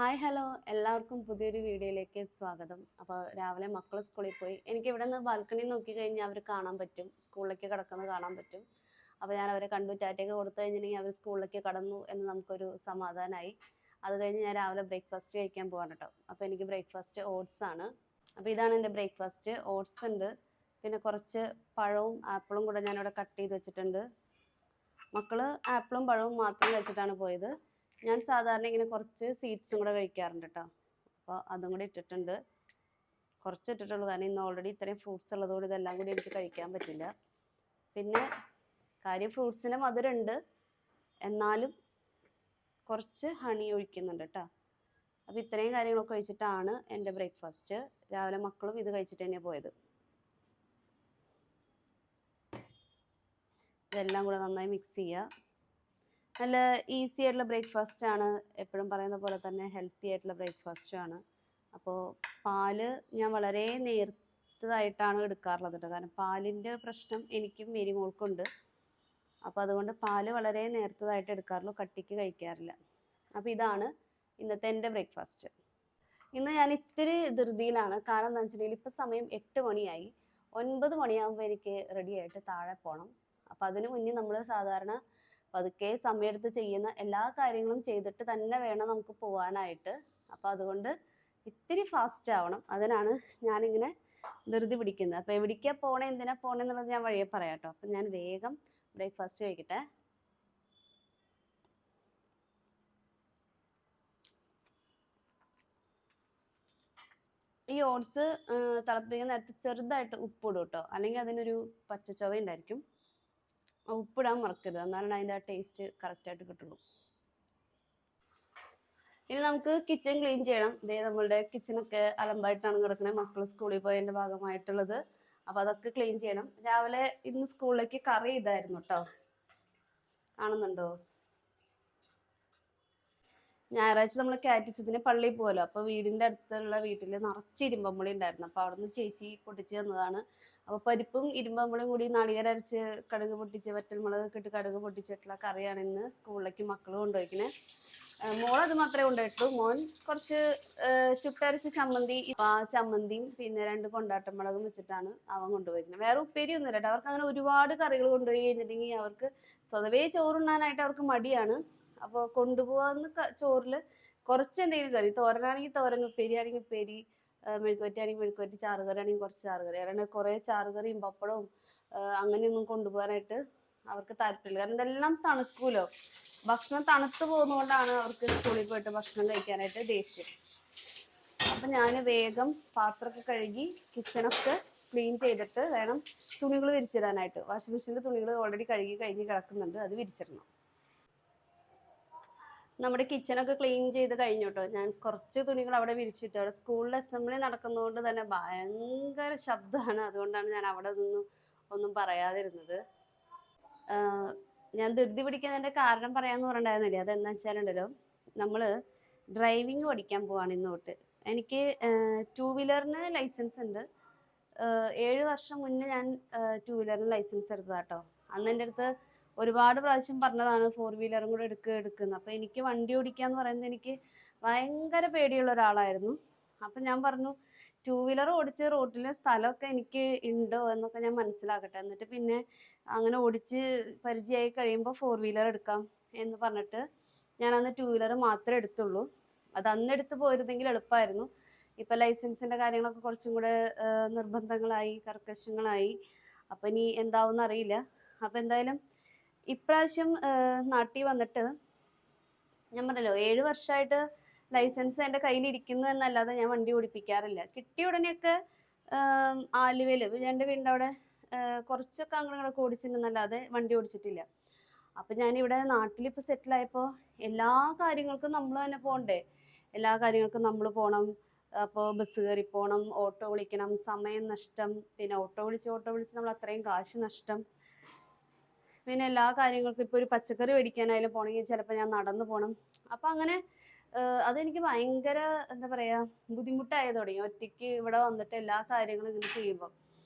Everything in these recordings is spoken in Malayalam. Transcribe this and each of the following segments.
ഹായ് ഹലോ എല്ലാവർക്കും പുതിയൊരു വീഡിയോയിലേക്ക് സ്വാഗതം. അപ്പോൾ രാവിലെ മക്കൾ സ്കൂളിൽ പോയി. എനിക്ക് ഇവിടെ നിന്ന് ബാൽക്കണി നോക്കി കഴിഞ്ഞാൽ അവർ കാണാൻ പറ്റും, സ്കൂളിലേക്ക് കിടക്കുന്നത് കാണാൻ പറ്റും. അപ്പോൾ ഞാൻ അവരെ കണ്ടു, ടാറ്റയൊക്കെ കൊടുത്തു കഴിഞ്ഞിട്ടുണ്ടെങ്കിൽ അവർ സ്കൂളിലേക്ക് കടന്നു എന്ന് നമുക്കൊരു സമാധാനമായി. അത് കഴിഞ്ഞ് ഞാൻ രാവിലെ ബ്രേക്ക്ഫാസ്റ്റ് കഴിക്കാൻ പോകാൻ കേട്ടോ. അപ്പോൾ എനിക്ക് ബ്രേക്ക്ഫാസ്റ്റ് ഓട്സ് ആണ്. അപ്പോൾ ഇതാണ് എൻ്റെ ബ്രേക്ക്ഫാസ്റ്റ്. ഓട്സ് ഉണ്ട്, പിന്നെ കുറച്ച് പഴവും ആപ്പിളും കൂടെ ഞാനിവിടെ കട്ട് ചെയ്ത് വെച്ചിട്ടുണ്ട്. മക്കൾ ആപ്പിളും പഴവും മാത്രം കഴിച്ചിട്ടാണ് പോയത്. ഞാൻ സാധാരണ ഇങ്ങനെ കുറച്ച് സീഡ്സും കൂടെ കഴിക്കാറുണ്ട് കേട്ടോ. അപ്പോൾ അതും കൂടി ഇട്ടിട്ടുണ്ട്. കുറച്ച് ഇട്ടിട്ടുള്ളൂ, കാരണം ഇന്ന് ഓൾറെഡി ഇത്രയും ഫ്രൂട്ട്സ് ഉള്ളതുകൊണ്ട് ഇതെല്ലാം കൂടി എനിക്ക് കഴിക്കാൻ പറ്റില്ല. പിന്നെ കാര്യം ഫ്രൂട്ട്സിൻ്റെ മധുരമുണ്ട്, എന്നാലും കുറച്ച് ഹണി ഒഴിക്കുന്നുണ്ട് കേട്ടോ. അപ്പോൾ ഇത്രയും കാര്യങ്ങളൊക്കെ കഴിച്ചിട്ടാണ് എൻ്റെ ബ്രേക്ക്ഫാസ്റ്റ്. രാവിലെ മക്കളും ഇത് കഴിച്ചിട്ട് തന്നെയാണ് പോയത്. ഇതെല്ലാം കൂടെ നന്നായി മിക്സ് ചെയ്യുക. നല്ല ഈസി ആയിട്ടുള്ള ബ്രേക്ക്ഫാസ്റ്റ് ആണ്, എപ്പോഴും പറയുന്ന പോലെ തന്നെ ഹെൽത്തി ആയിട്ടുള്ള ബ്രേക്ക്ഫാസ്റ്റ് ആണ്. അപ്പോൾ പാല് ഞാൻ വളരെ നേർത്തതായിട്ടാണ് എടുക്കാറുള്ളത് കേട്ടോ, കാരണം പാലിൻ്റെ പ്രശ്നം എനിക്കും മേരിമോൾക്കും ഉണ്ട്. അപ്പോൾ അതുകൊണ്ട് പാല് വളരെ നേർത്തതായിട്ട് എടുക്കാറുള്ളൂ, കട്ടിക്ക് കഴിക്കാറില്ല. അപ്പോൾ ഇതാണ് ഇന്നത്തെ എൻ്റെ ബ്രേക്ക്ഫാസ്റ്റ്. ഇന്ന് ഞാൻ ഇത്തിരി ധൃതിയിലാണ്, കാരണം എന്താണെന്ന് വെച്ചിട്ടുണ്ടെങ്കിൽ ഇപ്പോൾ സമയം 8 മണിയായി. 9 മണിയാകുമ്പോൾ എനിക്ക് റെഡി ആയിട്ട് താഴെ പോകണം. അപ്പോൾ അതിന് മുന്നേ നമ്മൾ സാധാരണ പതുക്കെ സമയമെടുത്ത് ചെയ്യുന്ന എല്ലാ കാര്യങ്ങളും ചെയ്തിട്ട് തന്നെ വേണം നമുക്ക് പോകാനായിട്ട്. അപ്പോൾ അതുകൊണ്ട് ഇത്തിരി ഫാസ്റ്റ് ആവണം, അതിനാണ് ഞാനിങ്ങനെ ധൃതി പിടിക്കുന്നത്. അപ്പോൾ എവിടേക്കാണ് പോകണേ, എന്തിനാ പോകണേ എന്നുള്ളത് ഞാൻ വഴിയെ പറയാം കേട്ടോ. അപ്പം ഞാൻ വേഗം ബ്രേക്ക്ഫാസ്റ്റ് കഴിക്കട്ടെ. ഈ ഓട്സ് തിളപ്പിക്കുന്ന നേരത്ത് ചെറുതായിട്ട് ഉപ്പിടും കേട്ടോ, അല്ലെങ്കിൽ അതിനൊരു പച്ചച്ചൊവ ഉണ്ടായിരിക്കും. ഉപ്പിടാൻ മറക്കരുത്, എന്നാലാണ് അതിൻ്റെ ആ ടേസ്റ്റ് കറക്റ്റായിട്ട് കിട്ടുള്ളൂ. ഇനി നമുക്ക് കിച്ചൺ ക്ലീൻ ചെയ്യണം. ഇതേ നമ്മളുടെ കിച്ചണൊക്കെ അലമ്പായിട്ടാണ് കിടക്കുന്നത്, മക്കൾ സ്കൂളിൽ പോയതിൻ്റെ ഭാഗമായിട്ടുള്ളത്. അപ്പോൾ അതൊക്കെ ക്ലീൻ ചെയ്യണം. രാവിലെ ഇന്ന് സ്കൂളിലേക്ക് കറി ഇതായിരുന്നു കേട്ടോ, കാണുന്നുണ്ടോ? ഞായറാഴ്ച നമ്മൾ കാറ്റിസത്തിന് പള്ളിയിൽ പോകുമല്ലോ, അപ്പോൾ വീടിൻ്റെ അടുത്തുള്ള വീട്ടിൽ നിറച്ച് ഇരുമ്പമ്പുളി ഉണ്ടായിരുന്നു. അപ്പോൾ അവിടെ നിന്ന് ചേച്ചി പൊട്ടിച്ച് തന്നതാണ്. അപ്പോൾ പരിപ്പും ഇരുമ്പമ്പുളിയും കൂടി നാളികേരം അരച്ച് കടുക് പൊട്ടിച്ച് വറ്റൽമുളക് ഇട്ട് കടുക് പൊട്ടിച്ചിട്ടുള്ള കറിയാണ് ഇന്ന് സ്കൂളിലേക്ക് മക്കൾ കൊണ്ടുപോയിക്കുന്നത്. മോളത് മാത്രമേ കൊണ്ടുപോയിട്ടുള്ളൂ. മോൻ കുറച്ച് ചുട്ടരച്ച് ചമ്മന്തി, ചമ്മന്തിയും പിന്നെ 2 കൊണ്ടാട്ടമുളകും വെച്ചിട്ടാണ് അവൻ കൊണ്ടുപോയിരിക്കുന്നത്. വേറെ ഉപ്പേരി ഒന്നും ഇല്ല. അവർക്ക് അങ്ങനെ ഒരുപാട് കറികൾ കൊണ്ടുപോയി കഴിഞ്ഞിട്ടുണ്ടെങ്കിൽ അവർക്ക് സ്വതവേ ചോറുണ്ണാനായിട്ട് അവർക്ക് മടിയാണ്. അപ്പോൾ കൊണ്ടുപോകാവുന്ന ചോറിൽ കുറച്ച് എന്തെങ്കിലും കറി, തോരനാണെങ്കിൽ തോരൻ, ഉപ്പേരി ആണെങ്കിൽ ഉപ്പേരി, മെഴുക്കുവരട്ടിയാണെങ്കിൽ മെഴുക്കുവരട്ടി, ചാറുകറി ആണെങ്കിൽ കുറച്ച് ചാറുകറി, അല്ലാണ്ട് കുറേ ചാറുകറിയും പപ്പടവും അങ്ങനെയൊന്നും കൊണ്ടുപോകാനായിട്ട് അവർക്ക് താല്പര്യമില്ല. കാരണം ഇതെല്ലാം തണുക്കൂലോ. ഭക്ഷണം തണുത്ത് പോകുന്നതുകൊണ്ടാണ് അവർക്ക് സ്കൂളിൽ പോയിട്ട് ഭക്ഷണം കഴിക്കാനായിട്ട് ദേഷ്യം. അപ്പം ഞാൻ വേഗം പാത്രമൊക്കെ കഴുകി കിച്ചണൊക്കെ ക്ലീൻ ചെയ്തിട്ട് വേണം തുണികൾ വിരിച്ചിടാനായിട്ട്. വാഷിംഗ് മെഷീനിൽ തുണികൾ ഓൾറെഡി കഴുകി കഴിഞ്ഞ് കിടക്കുന്നുണ്ട്, അത് വിരിച്ചിടണം. നമ്മുടെ കിച്ചണൊക്കെ ക്ലീൻ ചെയ്ത് കഴിഞ്ഞു കേട്ടോ. ഞാൻ കുറച്ച് തുണികൾ അവിടെ വിരിച്ചിട്ട്, അവിടെ സ്കൂളിൽ അസംബ്ലി നടക്കുന്നതുകൊണ്ട് തന്നെ ഭയങ്കര ശബ്ദമാണ്, അതുകൊണ്ടാണ് ഞാൻ അവിടെ ഒന്നും പറയാതിരുന്നത്. ഞാൻ ധൃതി പിടിക്കുന്നതിൻ്റെ കാരണം പറയാമെന്ന് പറഞ്ഞിട്ടുണ്ടായിരുന്നില്ലേ, അതെന്താ വെച്ചാലുണ്ടല്ലോ, നമ്മൾ ഡ്രൈവിംഗ് പഠിക്കാൻ പോവാണ് ഇന്ന് തൊട്ട്. എനിക്ക് 2 വീലറിന് ലൈസൻസ് ഉണ്ട്. 7 വർഷം മുന്നേ ഞാൻ 2 വീലറിന് ലൈസൻസ് എടുത്തതാട്ടോ. അന്ന് എൻ്റെ അടുത്ത് ഒരുപാട് പ്രാവശ്യം പറഞ്ഞതാണ് 4 വീലറും കൂടെ എടുക്കുന്നത്. അപ്പോൾ എനിക്ക് വണ്ടി ഓടിക്കാന്ന് പറയുന്നത് എനിക്ക് ഭയങ്കര പേടിയുള്ള ഒരാളായിരുന്നു. അപ്പം ഞാൻ പറഞ്ഞു 2 വീലർ ഓടിച്ച് റോട്ടിലെ സ്ഥലമൊക്കെ എനിക്ക് ഉണ്ടോ എന്നൊക്കെ ഞാൻ മനസ്സിലാക്കട്ടെ, എന്നിട്ട് പിന്നെ അങ്ങനെ ഓടിച്ച് പരിചയമായി കഴിയുമ്പോൾ 4 വീലർ എടുക്കാം എന്ന് പറഞ്ഞിട്ട് ഞാനന്ന് 2 വീലർ മാത്രമേ എടുത്തുള്ളൂ. അത് അന്ന് എടുത്ത് പോയിരുന്നെങ്കിൽ എളുപ്പമായിരുന്നു. ഇപ്പം ലൈസൻസിൻ്റെ കാര്യങ്ങളൊക്കെ കുറച്ചും കൂടെ നിർബന്ധങ്ങളായി, കർക്കശങ്ങളായി. അപ്പം ഇനി എന്താവും അറിയില്ല. അപ്പം എന്തായാലും ഇപ്രാവശ്യം നാട്ടിൽ വന്നിട്ട് ഞാൻ പറഞ്ഞല്ലോ 7 വർഷമായിട്ട് ലൈസൻസ് എൻ്റെ കയ്യിലിരിക്കുന്നു എന്നല്ലാതെ ഞാൻ വണ്ടി ഓടിപ്പിക്കാറില്ല. കിട്ടിയ ഉടനെയൊക്കെ ആലുവയിൽ എൻ്റെ വീടിൻ്റെ അവിടെ കുറച്ചൊക്കെ അങ്ങോട്ടൊക്കെ ഓടിച്ചിട്ടുണ്ടെന്നല്ലാതെ വണ്ടി ഓടിച്ചിട്ടില്ല. അപ്പം ഞാനിവിടെ നാട്ടിലിപ്പോൾ സെറ്റിലായപ്പോൾ എല്ലാ കാര്യങ്ങൾക്കും നമ്മൾ തന്നെ പോകണ്ടേ, എല്ലാ കാര്യങ്ങൾക്കും നമ്മൾ പോകണം. അപ്പോൾ ബസ് കയറി പോകണം, ഓട്ടോ വിളിക്കണം, സമയം നഷ്ടം, പിന്നെ ഓട്ടോ വിളിച്ച് നമ്മൾ അത്രയും കാശ് നഷ്ടം. പിന്നെ എല്ലാ കാര്യങ്ങൾക്കും ഇപ്പോൾ ഒരു പച്ചക്കറി മേടിക്കാനായാലും പോകണമെങ്കിൽ ചിലപ്പോൾ ഞാൻ നടന്നു പോകണം. അപ്പം അങ്ങനെ അതെനിക്ക് ഭയങ്കര എന്താ പറയുക ബുദ്ധിമുട്ടായി തുടങ്ങി, ഒറ്റയ്ക്ക് ഇവിടെ വന്നിട്ട് എല്ലാ കാര്യങ്ങളും ഇങ്ങനെ ചെയ്യുമ്പോൾ.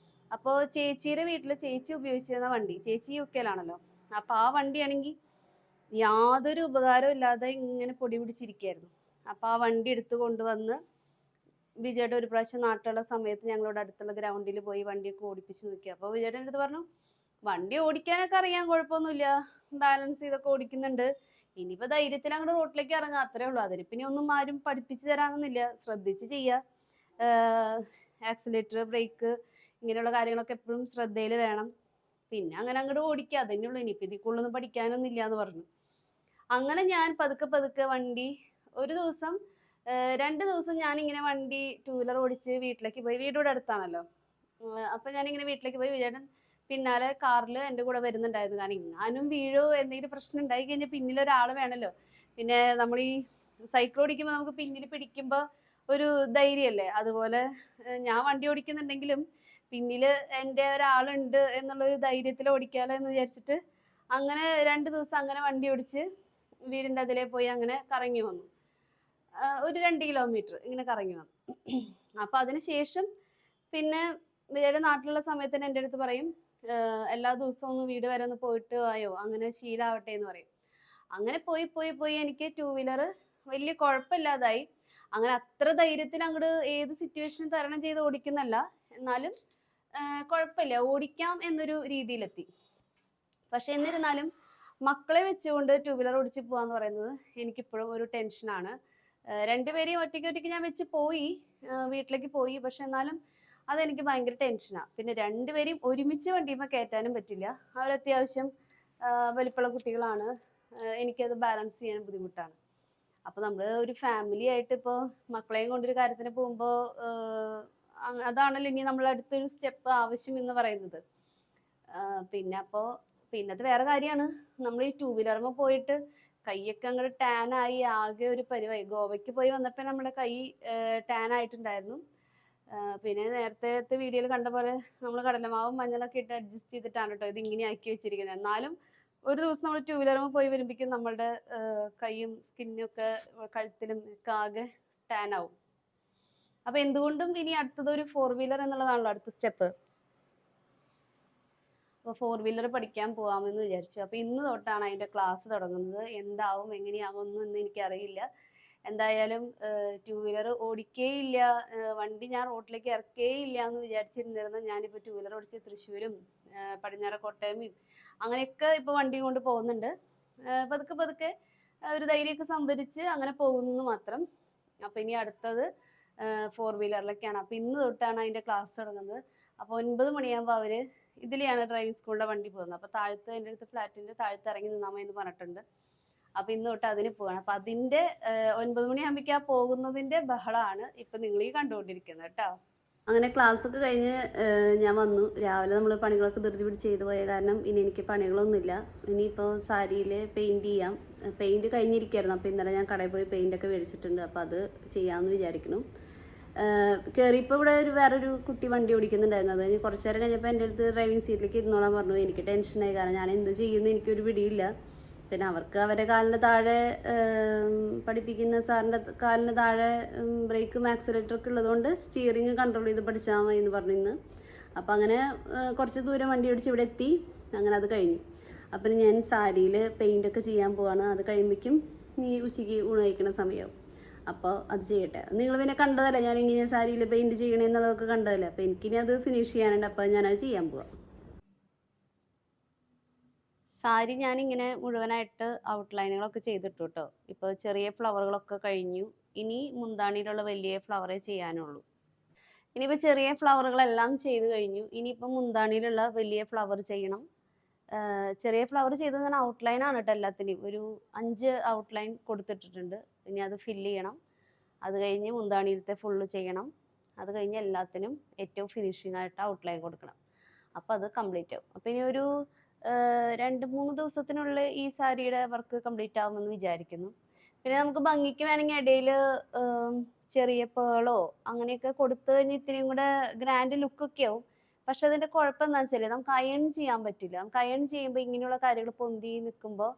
അപ്പോൾ ചേച്ചിയുടെ വീട്ടിൽ ചേച്ചി ഉപയോഗിച്ചിരുന്ന വണ്ടി, ചേച്ചി യുകെയിലാണല്ലോ, അപ്പോൾ ആ വണ്ടിയാണെങ്കിൽ യാതൊരു ഉപകാരവും ഇല്ലാതെ ഇങ്ങനെ പൊടി പിടിച്ചിരിക്കുകയായിരുന്നു. അപ്പോൾ ആ വണ്ടി എടുത്ത് കൊണ്ടുവന്ന് വിജയുടെ ഒരു പ്രാവശ്യം നാട്ടിലുള്ള സമയത്ത് ഞങ്ങളോട് അടുത്തുള്ള ഗ്രൗണ്ടിൽ പോയി വണ്ടിയൊക്കെ ഓടിപ്പിച്ച് നിൽക്കുക. അപ്പോൾ വിജയുടെ അടുത്ത് പറഞ്ഞു, വണ്ടി ഓടിക്കാനൊക്കെ അറിയാൻ, കുഴപ്പമൊന്നുമില്ല, ബാലൻസ് ചെയ്തൊക്കെ ഓടിക്കുന്നുണ്ട്, ഇനിയിപ്പോൾ ധൈര്യത്തിൽ അങ്ങോട്ട് റോട്ടിലേക്ക് ഇറങ്ങുക, അത്രേ ഉള്ളൂ. അതിന് പിന്നെ ഒന്നും ആരും പഠിപ്പിച്ച് തരാനൊന്നുമില്ല, ശ്രദ്ധിച്ച് ചെയ്യുക. ആക്സിലേറ്റർ, ബ്രേക്ക്, ഇങ്ങനെയുള്ള കാര്യങ്ങളൊക്കെ എപ്പോഴും ശ്രദ്ധയിൽ വേണം. പിന്നെ അങ്ങനെ അങ്ങോട്ട് ഓടിക്കുക, അതന്നെ ഉള്ളൂ, ഇനിയിപ്പോൾ ഇതിൽ കൂടുതലൊന്നും പഠിക്കാനൊന്നും ഇല്ല എന്ന് പറഞ്ഞു. അങ്ങനെ ഞാൻ പതുക്കെ പതുക്കെ വണ്ടി ഒരു ദിവസം 2 ദിവസം ഞാനിങ്ങനെ വണ്ടി 2 വീലർ ഓടിച്ച് വീട്ടിലേക്ക് പോയി. വീടിവിടെ അടുത്താണല്ലോ. അപ്പം ഞാനിങ്ങനെ വീട്ടിലേക്ക് പോയി. വിജയേട്ടൻ പിന്നാലെ കാറിൽ എൻ്റെ കൂടെ വരുന്നുണ്ടായിരുന്നു. കാരണം ഇങ്ങാനും വീഴോ എന്തെങ്കിലും പ്രശ്നം ഉണ്ടായി കഴിഞ്ഞാൽ പിന്നിലൊരാൾ വേണമല്ലോ. പിന്നെ നമ്മൾ ഈ സൈക്കിൾ ഓടിക്കുമ്പോൾ നമുക്ക് പിന്നിൽ പിടിക്കുമ്പോൾ ഒരു ധൈര്യമല്ലേ, അതുപോലെ ഞാൻ വണ്ടി ഓടിക്കുന്നുണ്ടെങ്കിലും പിന്നിൽ എൻ്റെ ഒരാളുണ്ട് എന്നുള്ളൊരു ധൈര്യത്തിൽ ഓടിക്കാമല്ലോ എന്ന് വിചാരിച്ചിട്ട് അങ്ങനെ 2 ദിവസം അങ്ങനെ വണ്ടി ഓടിച്ച് വീടിൻ്റെ അതിലേ പോയി അങ്ങനെ കറങ്ങി വന്നു. ഒരു 2 കിലോമീറ്റർ ഇങ്ങനെ കറങ്ങി വന്നു. അപ്പോൾ അതിന് ശേഷം പിന്നെ വിജയുടെ നാട്ടിലുള്ള സമയത്ത് തന്നെ എൻ്റെ അടുത്ത് പറയും, എല്ലാ ദിവസവും ഒന്ന് വീട് വരെ ഒന്ന് പോയിട്ട് ആയോ, അങ്ങനെ ശീലമാവട്ടെ എന്ന് പറയും. അങ്ങനെ പോയി പോയി പോയി എനിക്ക് 2 വീലർ വലിയ കുഴപ്പമില്ലാതായി. അങ്ങനെ അത്ര ധൈര്യത്തിൽ അങ്ങോട്ട് ഏത് സിറ്റുവേഷനും തരണം ചെയ്ത് ഓടിക്കുന്നല്ല, എന്നാലും കുഴപ്പമില്ല, ഓടിക്കാം എന്നൊരു രീതിയിലെത്തി. പക്ഷെ എന്നിരുന്നാലും മക്കളെ വെച്ചുകൊണ്ട് 2 വീലർ ഓടിച്ച് പോകാന്ന് പറയുന്നത് എനിക്കിപ്പോഴും ഒരു ടെൻഷനാണ്. 2 പേരെയും ഒറ്റയ്ക്ക് ഞാൻ വെച്ച് പോയി, വീട്ടിലേക്ക് പോയി. പക്ഷെ എന്നാലും അതെനിക്ക് ഭയങ്കര ടെൻഷനാണ്. പിന്നെ 2 പേരെയും ഒരുമിച്ച് വണ്ടിയുമ്പോൾ കയറ്റാനും പറ്റില്ല, അവരത്യാവശ്യം വലിപ്പമുള്ള കുട്ടികളാണ്, എനിക്കത് ബാലൻസ് ചെയ്യാൻ ബുദ്ധിമുട്ടാണ്. അപ്പോൾ നമ്മൾ ഒരു ഫാമിലി ആയിട്ട് ഇപ്പോൾ മക്കളെയും കൊണ്ടൊരു കാര്യത്തിന് പോകുമ്പോൾ അതാണല്ലോ ഇനി നമ്മൾ അടുത്തൊരു സ്റ്റെപ്പ് ആവശ്യം എന്ന് പറയുന്നത്. പിന്നെ അപ്പോൾ പിന്നത്തെ വേറെ കാര്യമാണ്, നമ്മൾ ഈ 2 വീലറുമ്പോൾ പോയിട്ട് കൈയൊക്കെ അങ്ങോട്ട് ടാനായി ആകെ ഒരു പരിവായി. ഗോവയ്ക്ക് പോയി വന്നപ്പോൾ നമ്മുടെ കൈ ടാൻ ആയിട്ടുണ്ടായിരുന്നു. പിന്നെ നേരത്തെ വീഡിയോയിൽ കണ്ട പോലെ നമ്മൾ കടലമാവും മഞ്ഞളൊക്കെ ഇട്ട് അഡ്ജസ്റ്റ് ചെയ്തിട്ടാണ് കേട്ടോ ഇത് ഇങ്ങനെ ആക്കി വെച്ചിരിക്കുന്നത്. എന്നാലും ഒരു ദിവസം നമ്മൾ 2 വീലറുമ്പോൾ പോയി വരുമ്പോഴേക്കും നമ്മളുടെ കൈയും സ്കിന്നും ഒക്കെ കഴുത്തിലും ഒക്കെ ആകെ ടാൻ ആവും. അപ്പോൾ എന്തുകൊണ്ടും ഇനി അടുത്തത് ഒരു 4 വീലർ എന്നുള്ളതാണല്ലോ അടുത്ത സ്റ്റെപ്പ്. അപ്പോൾ 4 വീലർ പഠിക്കാൻ പോകാമെന്ന് വിചാരിച്ചു. അപ്പോൾ ഇന്ന് തൊട്ടാണ് അതിൻ്റെ ക്ലാസ് തുടങ്ങുന്നത്. എന്താവും എങ്ങനെയാവും ഒന്നും എനിക്കറിയില്ല. എന്തായാലും 2 വീലർ ഓടിക്കേയില്ല, വണ്ടി ഞാൻ റോട്ടിലേക്ക് ഇറക്കേയില്ല എന്ന് വിചാരിച്ചിരുന്നിരുന്നു. ഞാനിപ്പോൾ 2 വീലർ ഓടിച്ച് തൃശ്ശൂരും പടിഞ്ഞാറക്കോട്ടയും അങ്ങനെയൊക്കെ ഇപ്പോൾ വണ്ടി കൊണ്ട് പോകുന്നുണ്ട്. പതുക്കെ പതുക്കെ ഒരു ധൈര്യമൊക്കെ സംഭരിച്ച് അങ്ങനെ പോകുന്നു മാത്രം. അപ്പോൾ ഇനി അടുത്തത് 4 വീലറിലൊക്കെയാണ്. അപ്പോൾ ഇന്ന് തൊട്ടാണ് അതിൻ്റെ ക്ലാസ് തുടങ്ങുന്നത്. അപ്പോൾ 9 മണിയാകുമ്പോൾ അവർ ഇതിലെയാണ് ഡ്രൈവിംഗ് സ്കൂളിലെ വണ്ടി പോകുന്നത്. അപ്പോൾ താഴത്ത് എൻ്റെ അടുത്ത് ഫ്ലാറ്റിൻ്റെ താഴത്ത് ഇറങ്ങി നിന്നാൽ മതി എന്ന് പറഞ്ഞിട്ടുണ്ട്. അപ്പോൾ ഇന്ന് തൊട്ട് അതിന് പോവാണ്. അപ്പോൾ അതിൻ്റെ 9 മണിയാകുമ്പോഴേക്കും ആ പോകുന്നതിൻ്റെ ബഹളമാണ് ഇപ്പം നിങ്ങൾ ഈ കണ്ടുകൊണ്ടിരിക്കുന്നത് കേട്ടോ. അങ്ങനെ ക്ലാസ്സൊക്കെ കഴിഞ്ഞ് ഞാൻ വന്നു. രാവിലെ നമ്മൾ പണികളൊക്കെ ധൃതി പിടിച്ച് ചെയ്തു പോയ കാരണം ഇനി എനിക്ക് പണികളൊന്നുമില്ല. ഇനിയിപ്പോൾ സാരിയിൽ പെയിൻറ്റ് ചെയ്യാം. പെയിൻറ്റ് കഴിഞ്ഞിരിക്കുകയായിരുന്നു. അപ്പോൾ ഇന്നലെ ഞാൻ കടയിൽ പോയി പെയിൻറ്റൊക്കെ മേടിച്ചിട്ടുണ്ട്. അപ്പോൾ അത് ചെയ്യാമെന്ന് വിചാരിക്കുന്നു. കയറിയപ്പോൾ ഇവിടെ വേറൊരു കുട്ടി വണ്ടി ഓടിക്കുന്നുണ്ടായിരുന്നു. അത് കഴിഞ്ഞ് കുറച്ച് നേരം കഴിഞ്ഞപ്പോൾ എൻ്റെ അടുത്ത് ഡ്രൈവിംഗ് സീറ്റിലേക്ക് ഇരുന്നോളാൻ പറഞ്ഞു. എനിക്ക് ടെൻഷനായി, കാരണം ഞാൻ എന്ത് ചെയ്യുന്നു എനിക്കൊരു പിടിയില്ല. പിന്നെ അവർക്ക് അവരുടെ കാലിന് താഴെ പഠിപ്പിക്കുന്ന സാറിൻ്റെ കാലിന് താഴെ ബ്രേക്കും ആക്സിലേറ്ററൊക്കെ ഉള്ളതുകൊണ്ട് സ്റ്റിയറിങ് കൺട്രോൾ ചെയ്ത് പഠിച്ചാൽ മതി എന്ന് പറഞ്ഞു ഇന്ന്. അപ്പോൾ അങ്ങനെ കുറച്ച് ദൂരം വണ്ടി ഓടിച്ച് ഇവിടെ എത്തി. അങ്ങനെ അത് കഴിഞ്ഞു. അപ്പം ഞാൻ സാരിയിൽ പെയിൻ്റൊക്കെ ചെയ്യാൻ പോവാണ്. അത് കഴിയുമ്പോഴേക്കും നീ ഉച്ചയ്ക്ക് ഊണ് കഴിക്കുന്ന സമയമാവും. അപ്പോൾ അത് ചെയ്യട്ടെ. നിങ്ങൾ പിന്നെ കണ്ടതല്ലേ ഞാൻ ഇങ്ങനെ സാരിയിൽ പെയിൻറ്റ് ചെയ്യണമെന്നുള്ളതൊക്കെ കണ്ടതല്ലേ. അപ്പോൾ എനിക്കിനി അത് ഫിനിഷ് ചെയ്യാനുണ്ട്. അപ്പോൾ ഞാനത് ചെയ്യാൻ പോവാം. സാരി ഞാനിങ്ങനെ മുഴുവനായിട്ട് ഔട്ട്ലൈനുകളൊക്കെ ചെയ്തിട്ടു കേട്ടോ. ഇപ്പോൾ ചെറിയ ഫ്ലവറുകളൊക്കെ കഴിഞ്ഞു. ഇനി മുന്താണിയിലുള്ള വലിയ ഫ്ലവറേ ചെയ്യാനുള്ളൂ. ഇനിയിപ്പോൾ ചെറിയ ഫ്ലവറുകളെല്ലാം ചെയ്ത് കഴിഞ്ഞു. ഇനിയിപ്പോൾ മുന്താണിയിലുള്ള വലിയ ഫ്ലവർ ചെയ്യണം. ചെറിയ ഫ്ലവർ ചെയ്തത് ഞാൻ ഔട്ട്ലൈനാണ് കേട്ടോ. എല്ലാത്തിനെയും ഒരു 5 ഔട്ട്ലൈൻ കൊടുത്തിട്ടിട്ടുണ്ട്. ഇനി അത് ഫില്ല് ചെയ്യണം. അത് കഴിഞ്ഞ് മുന്താണിയിലത്തെ ഫുള്ള് ചെയ്യണം. അത് കഴിഞ്ഞ് എല്ലാത്തിനും ഏറ്റവും ഫിനിഷിംഗ് ആയിട്ട് ഔട്ട്ലൈൻ കൊടുക്കണം. അപ്പോൾ അത് കംപ്ലീറ്റ് ആവും. അപ്പോൾ ഇനി ഒരു 2-3 ദിവസത്തിനുള്ളിൽ ഈ സാരിയുടെ വർക്ക് കംപ്ലീറ്റ് ആവുമെന്ന് വിചാരിക്കുന്നു. പിന്നെ നമുക്ക് ഭംഗിക്ക് വേണമെങ്കിൽ ഇടയിൽ ചെറിയ പേളോ അങ്ങനെയൊക്കെ കൊടുത്തു കഴിഞ്ഞാൽ ഇത്തിരിയും കൂടെ ഗ്രാൻഡ് ലുക്കൊക്കെ ആവും. പക്ഷെ അതിൻ്റെ കുഴപ്പം എന്താണെന്ന് വെച്ചാൽ നമുക്ക് അയൺ ചെയ്യാൻ പറ്റില്ല. നമുക്ക് അയൺ ചെയ്യുമ്പോൾ ഇങ്ങനെയുള്ള കാര്യങ്ങൾ പൊന്തി നിൽക്കുമ്പോൾ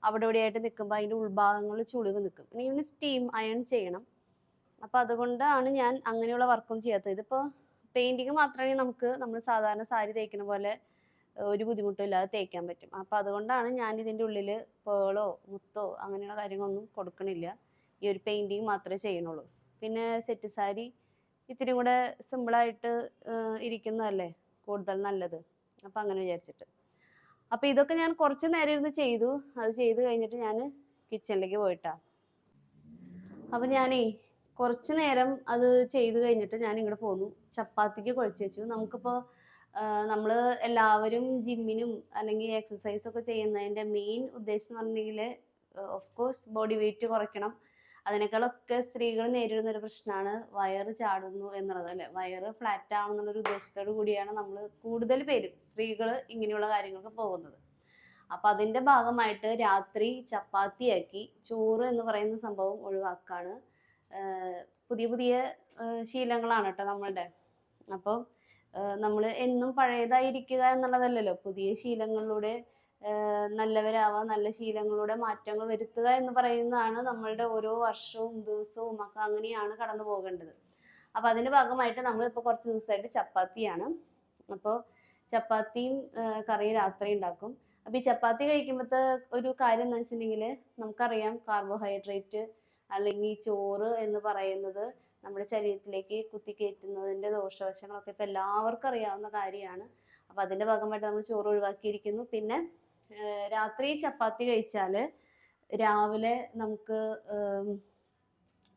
അവിടെ ഇവിടെയായിട്ട് നിൽക്കുമ്പോൾ അതിൻ്റെ ഉൾഭാഗങ്ങൾ ചുളിവ് നിൽക്കും. ഇനി ഇതിന് സ്റ്റീം അയൺ ചെയ്യണം. അപ്പോൾ അതുകൊണ്ടാണ് ഞാൻ അങ്ങനെയുള്ള വർക്കും ചെയ്യാത്തത്. ഇതിപ്പോൾ പെയിൻറ്റിങ് മാത്രമേ നമ്മൾ സാധാരണ സാരി തേക്കുന്ന പോലെ ഒരു ബുദ്ധിമുട്ടും ഇല്ലാതെ തേക്കാൻ പറ്റും. അപ്പോൾ അതുകൊണ്ടാണ് ഞാൻ ഇതിൻ്റെ ഉള്ളിൽ പേളോ മുത്തോ അങ്ങനെയുള്ള കാര്യങ്ങളൊന്നും കൊടുക്കണില്ല. ഈ ഒരു പെയിൻറ്റിങ് മാത്രമേ ചെയ്യണുള്ളൂ. പിന്നെ സെറ്റ് സാരി ഇത്തിരി കൂടെ സിമ്പിളായിട്ട് ഇരിക്കുന്നതല്ലേ കൂടുതൽ നല്ലത്. അപ്പം അങ്ങനെ വിചാരിച്ചിട്ട്. അപ്പം ഇതൊക്കെ ഞാൻ കുറച്ച് നേരം ഇരുന്ന് ചെയ്തു. അത് ചെയ്ത് കഴിഞ്ഞിട്ട് ഞാൻ കിച്ചണിലേക്ക് പോയിട്ടാ. അപ്പം ഞാനേ കുറച്ച് നേരം അത് ചെയ്ത് കഴിഞ്ഞിട്ട് ഞാൻ ഇങ്ങോട്ട് പോന്നു. ചപ്പാത്തിക്ക് കുഴച്ച് വെച്ചു. നമുക്കിപ്പോൾ നമ്മൾ എല്ലാവരും ജിമ്മിനും അല്ലെങ്കിൽ എക്സസൈസ് ഒക്കെ ചെയ്യുന്നതിൻ്റെ മെയിൻ ഉദ്ദേശം എന്ന് പറഞ്ഞിട്ടുണ്ടെങ്കിൽ ഓഫ് കോഴ്സ് ബോഡി വെയിറ്റ് കുറയ്ക്കണം. അതിനേക്കാളൊക്കെ സ്ത്രീകൾ നേരിടുന്ന ഒരു പ്രശ്നമാണ് വയറ് ചാടുന്നു എന്നുള്ളത്, അല്ലേ? വയറ് ഫ്ലാറ്റ് ആവണമെന്നുള്ളൊരു ഉദ്ദേശത്തോടു കൂടിയാണ് നമ്മൾ കൂടുതൽ പേരും സ്ത്രീകൾ ഇങ്ങനെയുള്ള കാര്യങ്ങൾക്ക് പോകുന്നത്. അപ്പം അതിൻ്റെ ഭാഗമായിട്ട് രാത്രി ചപ്പാത്തിയാക്കി ചോറ് എന്ന് പറയുന്ന സംഭവം ഒഴിവാക്കാണ്. പുതിയ പുതിയ ശീലങ്ങളാണ് കേട്ടോ നമ്മളുടെ. അപ്പം നമ്മൾ എന്നും പഴയതായിരിക്കുക എന്നുള്ളതല്ലല്ലോ, പുതിയ ശീലങ്ങളിലൂടെ നല്ലവരാവുക, നല്ല ശീലങ്ങളുടെ മാറ്റങ്ങൾ വരുത്തുക എന്ന് പറയുന്നതാണ് നമ്മളുടെ ഓരോ വർഷവും ദിവസവും ഒക്കെ അങ്ങനെയാണ് കടന്നു പോകേണ്ടത്. അപ്പം അതിൻ്റെ ഭാഗമായിട്ട് നമ്മളിപ്പോൾ കുറച്ച് ദിവസമായിട്ട് ചപ്പാത്തിയാണ്. അപ്പോൾ ചപ്പാത്തിയും കറിയും രാത്രി ഉണ്ടാക്കും. അപ്പോൾ ഈ ചപ്പാത്തി കഴിക്കുമ്പോഴത്തെ ഒരു കാര്യം എന്ന് വെച്ചിട്ടുണ്ടെങ്കിൽ നമുക്കറിയാം കാർബോഹൈഡ്രേറ്റ് അല്ലെങ്കിൽ ചോറ് എന്ന് പറയുന്നത് നമ്മുടെ ശരീരത്തിലേക്ക് കുത്തിക്കയറ്റുന്നതിൻ്റെ ദോഷവശങ്ങളൊക്കെ ഇപ്പം എല്ലാവർക്കും അറിയാവുന്ന കാര്യമാണ്. അപ്പം അതിൻ്റെ ഭാഗമായിട്ട് നമ്മൾ ചോറ് ഒഴിവാക്കിയിരിക്കുന്നു. പിന്നെ രാത്രി ചപ്പാത്തി കഴിച്ചാൽ രാവിലെ നമുക്ക്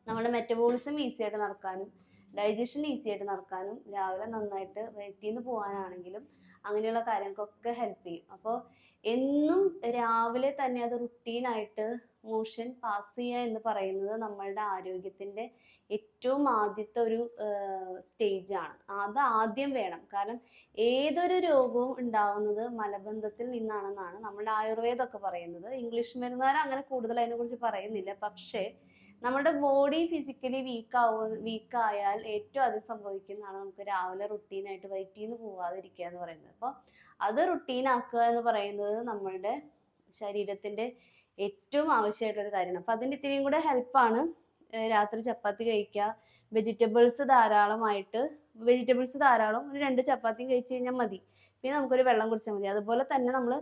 നമ്മുടെ മെറ്റബോളിസം ഈസി ആയിട്ട് നടക്കാനും ഡൈജഷൻ ഈസി ആയിട്ട് നടക്കാനും രാവിലെ നന്നായിട്ട് വയറ്റിൽ നിന്ന് പോകാനാണെങ്കിലും അങ്ങനെയുള്ള കാര്യങ്ങൾക്കൊക്കെ ഹെൽപ്പ് ചെയ്യും. അപ്പോൾ എന്നും രാവിലെ തന്നെ അത് റുട്ടീനായിട്ട് മോഷൻ പാസ് ചെയ്യുക എന്ന് പറയുന്നത് നമ്മളുടെ ആരോഗ്യത്തിൻ്റെ ഏറ്റവും ആദ്യത്തെ ഒരു സ്റ്റേജാണ്. അത് ആദ്യം വേണം. കാരണം ഏതൊരു രോഗവും ഉണ്ടാവുന്നത് മലബന്ധത്തിൽ നിന്നാണെന്നാണ് നമ്മുടെ ആയുർവേദമൊക്കെ പറയുന്നത്. ഇംഗ്ലീഷ് മരുന്നുകാർ അങ്ങനെ കൂടുതൽ അതിനെക്കുറിച്ച് പറയുന്നില്ല. പക്ഷേ നമ്മുടെ ബോഡി ഫിസിക്കലി വീക്കായാൽ ഏറ്റവും അത് സംഭവിക്കുന്നതാണ് നമുക്ക് രാവിലെ റുട്ടീനായിട്ട് വയറ്റിൽ നിന്ന് പോവാതിരിക്കുക എന്ന് പറയുന്നത്. അപ്പോൾ അത് റുട്ടീനാക്കുക എന്ന് പറയുന്നത് നമ്മളുടെ ശരീരത്തിൻ്റെ ഏറ്റവും ആവശ്യമായിട്ടൊരു കാര്യമാണ്. അപ്പം അതിൻ്റെ ഇത്തിരിയും കൂടെ ഹെൽപ്പാണ് രാത്രി ചപ്പാത്തി കഴിക്കുക. വെജിറ്റബിൾസ് ധാരാളം, ഒരു 2 ചപ്പാത്തിയും കഴിച്ച് കഴിഞ്ഞാൽ മതി. പിന്നെ നമുക്കൊരു വെള്ളം കുടിച്ചാൽ മതി. അതുപോലെ തന്നെ നമ്മൾ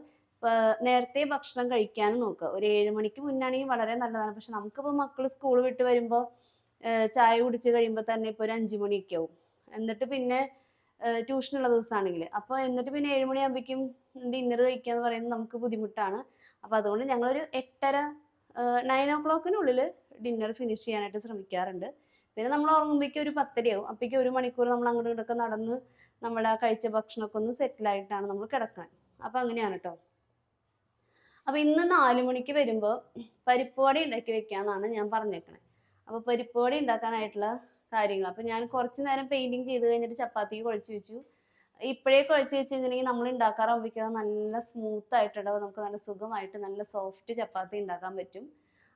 നേരത്തെ ഭക്ഷണം കഴിക്കാനും നോക്കുക. ഒരു 7 മണിക്ക് മുന്നാണെങ്കിൽ വളരെ നല്ലതാണ്. പക്ഷെ നമുക്കിപ്പോൾ മക്കൾ സ്കൂൾ വിട്ട് വരുമ്പോൾ ചായ കുടിച്ച് കഴിയുമ്പോൾ തന്നെ ഇപ്പോൾ ഒരു 5 മണിയൊക്കെ ആവും. എന്നിട്ട് പിന്നെ ട്യൂഷനുള്ള ദിവസമാണെങ്കിൽ അപ്പോൾ എന്നിട്ട് പിന്നെ 7 മണിയാകുമ്പോഴേക്കും ഡിന്നർ കഴിക്കുക എന്ന് പറയുന്നത് നമുക്ക് ബുദ്ധിമുട്ടാണ്. അപ്പോൾ അതുകൊണ്ട് ഞങ്ങളൊരു 8:30 9 o'clockനുള്ളിൽ ഡിന്നർ ഫിനിഷ് ചെയ്യാനായിട്ട് ശ്രമിക്കാറുണ്ട്. പിന്നെ നമ്മൾ ഉറങ്ങുമ്പോഴേക്കും ഒരു 10:30 ആവും. അപ്പോഴേക്കും 1 മണിക്കൂർ നമ്മൾ അങ്ങോട്ടും ഇങ്ങോട്ടൊക്കെ നടന്ന് നമ്മുടെ കഴിച്ച ഭക്ഷണമൊക്കെ ഒന്ന് സെറ്റിലായിട്ടാണ് നമ്മൾ കിടക്കുന്നത്. അപ്പോൾ അങ്ങനെയാണ് കേട്ടോ. അപ്പോൾ ഇന്ന് 4 മണിക്ക് വരുമ്പോൾ പരിപ്പ് വട ഉണ്ടാക്കി വെക്കാമെന്നാണ് ഞാൻ പറഞ്ഞേക്കണേ. അപ്പോൾ പരിപ്പ് വട ഉണ്ടാക്കാനായിട്ടുള്ള കാര്യങ്ങൾ, അപ്പോൾ ഞാൻ കുറച്ച് നേരം പെയിൻറ്റിങ് ചെയ്ത് കഴിഞ്ഞിട്ട് ചപ്പാത്തിക്ക് കുഴച്ച് വെച്ചു. ഇപ്പോഴേ കുഴച്ച് വെച്ച് കഴിഞ്ഞിട്ടുണ്ടെങ്കിൽ നമ്മൾ ഉണ്ടാക്കാറാകുമ്പോഴേക്കും നല്ല സ്മൂത്ത് ആയിട്ടുണ്ടാവും. നമുക്ക് നല്ല സുഖമായിട്ട് നല്ല സോഫ്റ്റ് ചപ്പാത്തി ഉണ്ടാക്കാൻ പറ്റും.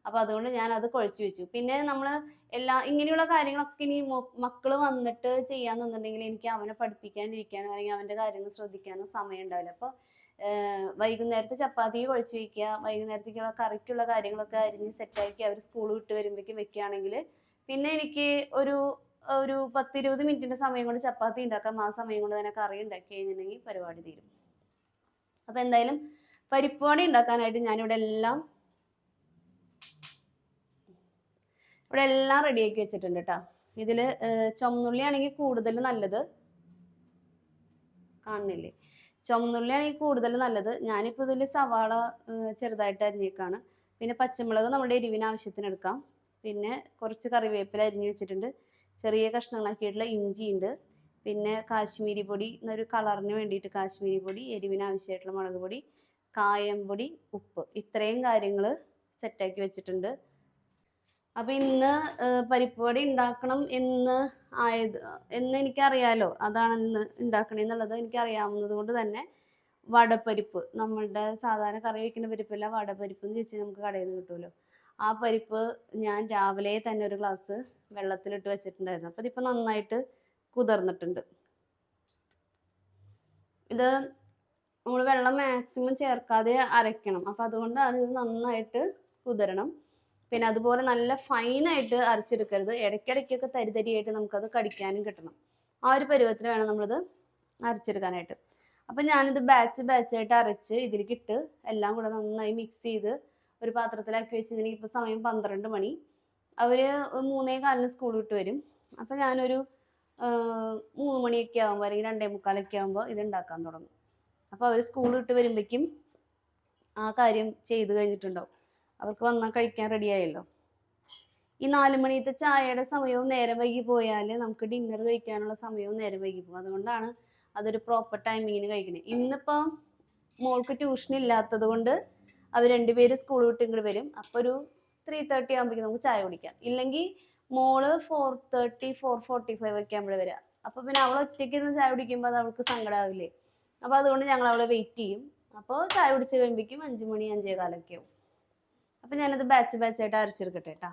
അപ്പോൾ അതുകൊണ്ട് ഞാൻ അത് കുഴച്ച് വെച്ചു. പിന്നെ നമ്മൾ ഇങ്ങനെയുള്ള കാര്യങ്ങളൊക്കെ ഇനി മക്കൾ വന്നിട്ട് ചെയ്യാന്നുണ്ടെങ്കിൽ എനിക്ക് അവനെ പഠിപ്പിക്കാനിരിക്കാനോ അല്ലെങ്കിൽ അവൻ്റെ കാര്യങ്ങൾ ശ്രദ്ധിക്കാനോ സമയം ഉണ്ടാവില്ല. അപ്പോൾ വൈകുന്നേരത്തെ ചപ്പാത്തി കുഴച്ച് വയ്ക്കുക, വൈകുന്നേരത്തേക്കുള്ള കറിക്കുള്ള കാര്യങ്ങളൊക്കെ അരിഞ്ഞ് സെറ്റാക്കി അവർ സ്കൂൾ വിട്ട് വരുമ്പോഴേക്കും വെക്കുകയാണെങ്കിൽ പിന്നെ എനിക്ക് ഒരു 10-20 മിനിറ്റിൻ്റെ സമയം കൊണ്ട് ചപ്പാത്തി ഉണ്ടാക്കാം. ആ സമയം കൊണ്ട് തന്നെ കറി ഉണ്ടാക്കി കഴിഞ്ഞിട്ടുണ്ടെങ്കിൽ പരിപാടി തീരും. അപ്പം എന്തായാലും പരിപ്പ് വട ഉണ്ടാക്കാനായിട്ട് ഞാനിവിടെ എല്ലാം റെഡിയാക്കി വെച്ചിട്ടുണ്ട് കേട്ടോ. ഇതിൽ ചുമന്നുള്ളി ആണെങ്കിൽ കൂടുതൽ നല്ലത്, കാണുന്നില്ലേ? ചുമന്നുള്ളി ആണെങ്കിൽ കൂടുതൽ നല്ലത്. ഞാനിപ്പോൾ ഇതിൽ സവാള ചെറുതായിട്ട് അരിഞ്ഞേക്കാണ്. പിന്നെ പച്ചമുളക് നമ്മുടെ എരിവിന് ആവശ്യത്തിന് എടുക്കാം. പിന്നെ കുറച്ച് കറിവേപ്പില അരിഞ്ഞ് വെച്ചിട്ടുണ്ട്. ചെറിയ കഷ്ണങ്ങളാക്കിയിട്ടുള്ള ഇഞ്ചി ഉണ്ട്. പിന്നെ കാശ്മീരി പൊടി, എന്നൊരു കളറിന് വേണ്ടിയിട്ട് കാശ്മീരി പൊടി, എരിവിന് ആവശ്യമായിട്ടുള്ള മുളക് പൊടി, കായം പൊടി, ഉപ്പ്, ഇത്രയും കാര്യങ്ങൾ സെറ്റാക്കി വെച്ചിട്ടുണ്ട്. അപ്പം ഇന്ന് പരിപ്പ് വട ഉണ്ടാക്കണം എന്ന് എനിക്കറിയാലോ, അതാണ് ഇന്ന് ഉണ്ടാക്കണമെന്നുള്ളത് എനിക്കറിയാവുന്നത് കൊണ്ട് തന്നെ വടപ്പരിപ്പ്, നമ്മളുടെ സാധാരണ കറി വയ്ക്കുന്ന പരിപ്പല്ല, വടപ്പരിപ്പ് എന്ന് ചോദിച്ചാൽ നമുക്ക് കടയിൽ നിന്ന് കിട്ടുമല്ലോ. ആ പരിപ്പ് ഞാൻ രാവിലെ തന്നെ ഒരു ഗ്ലാസ് വെള്ളത്തിലിട്ട് വെച്ചിട്ടുണ്ടായിരുന്നു. അപ്പോൾ ഇതിപ്പോൾ നന്നായിട്ട് കുതിർന്നിട്ടുണ്ട്. ഇത് നമ്മൾ വെള്ളം മാക്സിമം ചേർക്കാതെ അരയ്ക്കണം. അപ്പോൾ അതുകൊണ്ടാണ് ഇത് നന്നായിട്ട് കുതിരണം. പിന്നെ അതുപോലെ നല്ല ഫൈനായിട്ട് അരച്ചെടുക്കരുത്. ഇടയ്ക്കിടയ്ക്കൊക്കെ തരിതരിയായിട്ട് നമുക്കത് കടിക്കാനും കിട്ടണം. ആ ഒരു പരുവത്തിൽ വേണം നമ്മളിത് അരച്ചെടുക്കാനായിട്ട്. അപ്പം ഞാനിത് ബാച്ചായിട്ട് അരച്ച് ഇതിലേക്ക് ഇട്ട് എല്ലാം കൂടെ നന്നായി മിക്സ് ചെയ്ത് ഒരു പാത്രത്തിലാക്കി വെച്ചിട്ടുണ്ടെങ്കിൽ ഇപ്പോൾ സമയം 12 മണി. അവർ 3:15 സ്കൂൾ വിട്ട് വരും. അപ്പോൾ ഞാനൊരു 3 മണിയൊക്കെ ആകുമ്പോൾ അല്ലെങ്കിൽ 2:45 ആകുമ്പോൾ ഇത് ഉണ്ടാക്കാൻ തുടങ്ങും. അപ്പോൾ അവർ സ്കൂൾ വിട്ട് വരുമ്പോഴേക്കും ആ കാര്യം ചെയ്ത് കഴിഞ്ഞിട്ടുണ്ടാവും. അവർക്ക് വന്നാൽ കഴിക്കാൻ റെഡി ആയല്ലോ. ഈ 4 മണിത്തെ ചായയുടെ സമയവും നേരം വൈകി പോയാൽ നമുക്ക് ഡിന്നർ കഴിക്കാനുള്ള സമയവും നേരം വൈകി പോകും. അതുകൊണ്ടാണ് അതൊരു പ്രോപ്പർ ടൈമിങ്ങിന് കഴിക്കുന്നത്. ഇന്നിപ്പോൾ മോൾക്ക് ട്യൂഷൻ ഇല്ലാത്തത് കൊണ്ട് അവർ രണ്ടുപേര് സ്കൂൾ വിട്ട് ഇങ്ങോട്ട് വരും. അപ്പോൾ ഒരു 3:30 ആകുമ്പോഴേക്കും നമുക്ക് ചായ കുടിക്കാം. ഇല്ലെങ്കിൽ മോള് 4:30 4:45 ഒക്കെ ആകുമ്പോഴേ വരിക. അപ്പോൾ പിന്നെ അവൾ ഒറ്റയ്ക്ക് ഇരുന്ന് ചായ കുടിക്കുമ്പോൾ അത് അവൾക്ക് സങ്കടമാവില്ലേ. അപ്പോൾ അതുകൊണ്ട് ഞങ്ങൾ അവളെ വെയിറ്റ് ചെയ്യും. അപ്പോൾ ചായ കുടിച്ച് കഴിയുമ്പോഴേക്കും 5 മണി 5:15 ആവും. അപ്പോൾ ഞാനത് ബാച്ചായിട്ട് അരച്ചെടുക്കട്ടെ കേട്ടോ.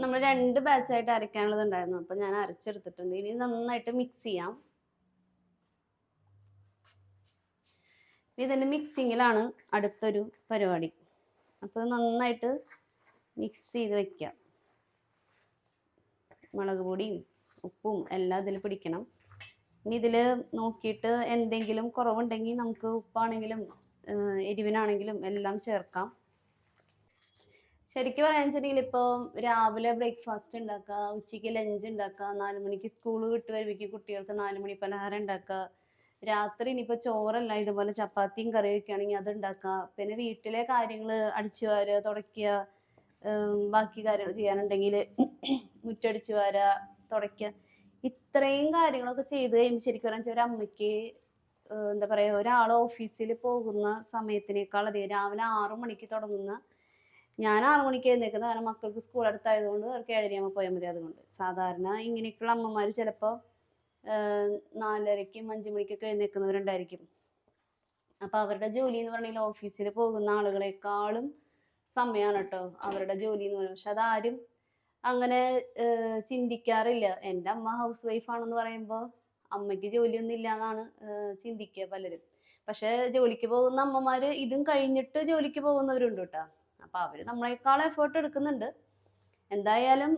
നമ്മൾ 2 ബാച്ചായിട്ട് അരയ്ക്കാനുള്ളത് ഉണ്ടായിരുന്നു. അപ്പോൾ ഞാൻ അരച്ചെടുത്തിട്ടുണ്ട്. ഇനി നന്നായിട്ട് മിക്സ് ചെയ്യാം. ഇതിൻ്റെ മിക്സിങ്ങിലാണ് അടുത്തൊരു പരിപാടി. അപ്പോൾ നന്നായിട്ട് മിക്സ് ചെയ്ത് വെക്കാം. മുളക് പൊടിയും ഉപ്പും എല്ലാം ഇതിൽ പിടിക്കണം. ഇനി ഇതിൽ നോക്കിയിട്ട് എന്തെങ്കിലും കുറവുണ്ടെങ്കിൽ നമുക്ക് ഉപ്പാണെങ്കിലും എരിവിനാണെങ്കിലും എല്ലാം ചേർക്കാം. ശരിക്കും പറയാൻ വെച്ചിട്ടുണ്ടെങ്കിൽ ഇപ്പോൾ രാവിലെ ബ്രേക്ക്ഫാസ്റ്റ് ഉണ്ടാക്കുക, ഉച്ചയ്ക്ക് ലഞ്ച് ഉണ്ടാക്കുക, 4 മണിക്ക് സ്കൂൾ വിട്ട് വരുമ്പോഴേക്കും കുട്ടികൾക്ക് 4 മണി പലഹാരം ഉണ്ടാക്കുക, രാത്രി ഇനിയിപ്പോൾ ചോറല്ല ഇതുപോലെ ചപ്പാത്തിയും കറിയൊക്കെ ആണെങ്കിൽ അത് ഉണ്ടാക്കുക, പിന്നെ വീട്ടിലെ കാര്യങ്ങൾ അടിച്ചു വാരുക, തുടയ്ക്കുക, ബാക്കി കാര്യങ്ങൾ ചെയ്യാനുണ്ടെങ്കിൽ മുറ്റടിച്ചു വാരുക, തുടയ്ക്കുക, ഇത്രയും കാര്യങ്ങളൊക്കെ ചെയ്ത് കഴിയുമ്പോൾ ശരിക്കും പറഞ്ഞാൽ ഒരു അമ്മയ്ക്ക് എന്താ പറയുക, ഒരാൾ ഓഫീസിൽ പോകുന്ന സമയത്തിനേക്കാൾ അധികം രാവിലെ 6 മണിക്ക് തുടങ്ങുന്ന, ഞാൻ 6 മണിക്ക് എഴുന്നേൽക്കുന്നത് കാരണം മക്കൾക്ക് സ്കൂൾ അടുത്തായതുകൊണ്ട് അവർക്ക് 7:30 പോയാൽ മതി. അതുകൊണ്ട് സാധാരണ ഇങ്ങനെയൊക്കെയുള്ള അമ്മമാർ ചിലപ്പോൾ 4:30ക്കും 5 മണിക്കൊക്കെ എഴുന്നേൽക്കുന്നവരുണ്ടായിരിക്കും. അപ്പോൾ അവരുടെ ജോലി എന്ന് പറഞ്ഞാൽ ഓഫീസിൽ പോകുന്ന ആളുകളെക്കാളും സമയമാണ് കേട്ടോ അവരുടെ ജോലി എന്ന് പറയുന്നത്. പക്ഷെ അതാരും അങ്ങനെ ചിന്തിക്കാറില്ല. എൻ്റെ അമ്മ ഹൗസ് വൈഫാണെന്ന് പറയുമ്പോൾ അമ്മയ്ക്ക് ജോലിയൊന്നും ഇല്ല എന്നാണ് ചിന്തിക്കുക പലരും. പക്ഷെ ജോലിക്ക് പോകുന്ന അമ്മമാർ ഇതും കഴിഞ്ഞിട്ട് ജോലിക്ക് പോകുന്നവരുണ്ട് കേട്ടോ. അപ്പോൾ അവർ നമ്മളെക്കാൾ എഫേർട്ട് എടുക്കുന്നുണ്ട്. എന്തായാലും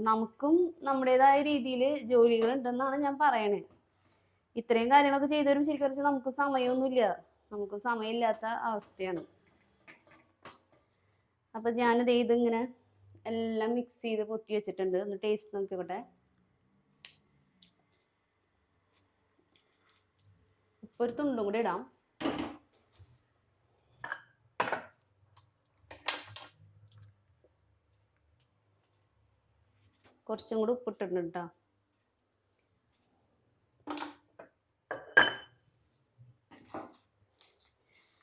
നമുക്കും നമ്മുടേതായ രീതിയിൽ ജോലികൾ ഉണ്ടെന്നാണ് ഞാൻ പറയണേ. ഇത്രയും കാര്യങ്ങളൊക്കെ ചെയ്തവരും ശരിക്കും പറഞ്ഞാൽ നമുക്ക് സമയമൊന്നുമില്ല, നമുക്ക് സമയമില്ലാത്ത അവസ്ഥയാണ്. അപ്പം ഞാനിത് ഇതിങ്ങനെ എല്ലാം മിക്സ് ചെയ്ത് പൊത്തി വെച്ചിട്ടുണ്ട്. ഒന്ന് ടേസ്റ്റ് നോക്കിക്കോട്ടെ. ഉപ്പ് ഒരു തുണ്ടും കൂടി ഇടാം. കുറച്ചും കൂടി ഉപ്പിട്ടിട്ടുണ്ട് കേട്ടോ.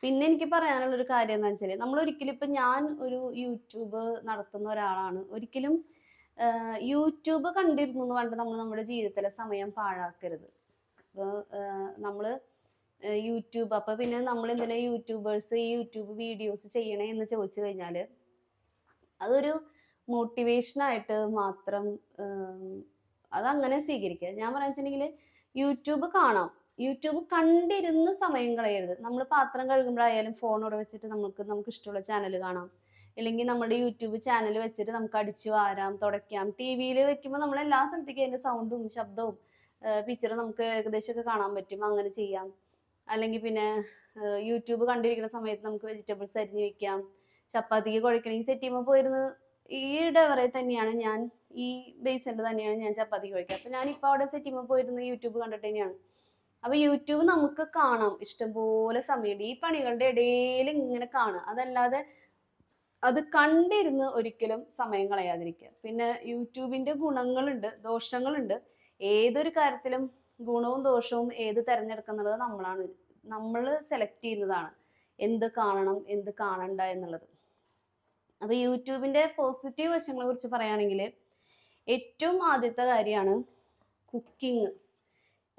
പിന്നെ എനിക്ക് പറയാനുള്ളൊരു കാര്യം എന്താ വെച്ചാൽ, നമ്മൾ ഒരിക്കലും ഇപ്പം ഞാൻ ഒരു യൂട്യൂബ് നടത്തുന്ന ഒരാളാണ്. ഒരിക്കലും യൂട്യൂബ് കണ്ടിരുന്നു എന്ന് പറഞ്ഞിട്ട് നമ്മൾ നമ്മുടെ ജീവിതത്തിലെ സമയം പാഴാക്കരുത്. അപ്പോൾ നമ്മൾ യൂട്യൂബ്, അപ്പോൾ പിന്നെ നമ്മൾ എന്തിനാ യൂട്യൂബേഴ്സ് ഈ യൂട്യൂബ് വീഡിയോസ് ചെയ്യണേ എന്ന് ചോദിച്ചു കഴിഞ്ഞാൽ അതൊരു മോട്ടിവേഷനായിട്ട് മാത്രം അതങ്ങനെ സ്വീകരിക്കുക. ഞാൻ പറയാൻ വെച്ചിട്ടുണ്ടെങ്കിൽ യൂട്യൂബ് കാണാം, യൂട്യൂബ് കണ്ടിരുന്ന് സമയം കളയരുത്. നമ്മൾ പാത്രം കഴുകുമ്പോഴായാലും ഫോണോടെ വെച്ചിട്ട് നമുക്ക് ഇഷ്ടമുള്ള ചാനൽ കാണാം. അല്ലെങ്കിൽ നമ്മുടെ യൂട്യൂബ് ചാനൽ വെച്ചിട്ട് നമുക്ക് അടിച്ചു വാരാം, തുടയ്ക്കാം. ടി വിയിൽ വെക്കുമ്പോൾ നമ്മൾ എല്ലാ സ്ഥലത്തേക്കും അതിൻ്റെ സൗണ്ടും ശബ്ദവും പിക്ചറും നമുക്ക് ഏകദേശമൊക്കെ കാണാൻ പറ്റും. അങ്ങനെ ചെയ്യാം. അല്ലെങ്കിൽ പിന്നെ യൂട്യൂബ് കണ്ടിരിക്കുന്ന സമയത്ത് നമുക്ക് വെജിറ്റബിൾസ് അരിഞ്ഞ് വെക്കാം. ചപ്പാത്തിക്ക് കുഴക്കണമെങ്കിൽ സെറ്റ് ചെയ്യുമ്പോൾ പോയിരുന്ന് ഈ ഡവറെ തന്നെയാണ് ഞാൻ, ഈ ബേസിൻ്റെ തന്നെയാണ് ഞാൻ ചപ്പാത്തിക്ക് കുഴക്കുക. അപ്പോൾ ഞാനിപ്പോൾ അവിടെ സെറ്റ് ചെയ്യുമ്പോൾ പോയിരുന്ന് യൂട്യൂബ് കണ്ടിട്ട് തന്നെയാണ്. അപ്പോൾ യൂട്യൂബ് നമുക്ക് കാണാം, ഇഷ്ടംപോലെ സമയമുണ്ട്. ഈ പണികളുടെ ഇടയിൽ ഇങ്ങനെ കാണുക, അതല്ലാതെ അത് കണ്ടിരുന്ന് ഒരിക്കലും സമയം കളയാതിരിക്കുക. പിന്നെ യൂട്യൂബിൻ്റെ ഗുണങ്ങളുണ്ട്, ദോഷങ്ങളുണ്ട്. ഏതൊരു കാര്യത്തിലും ഗുണവും ദോഷവും ഏത് തിരഞ്ഞെടുക്കുന്നുള്ളത് നമ്മൾ സെലക്ട് ചെയ്യുന്നതാണ്, എന്ത് കാണണം എന്ത് കാണണ്ട എന്നുള്ളത്. അപ്പോൾ യൂട്യൂബിൻ്റെ പോസിറ്റീവ് വശങ്ങളെ കുറിച്ച് പറയുകയാണെങ്കിൽ ഏറ്റവും ആദ്യത്തെ കാര്യമാണ് കുക്കിംഗ്.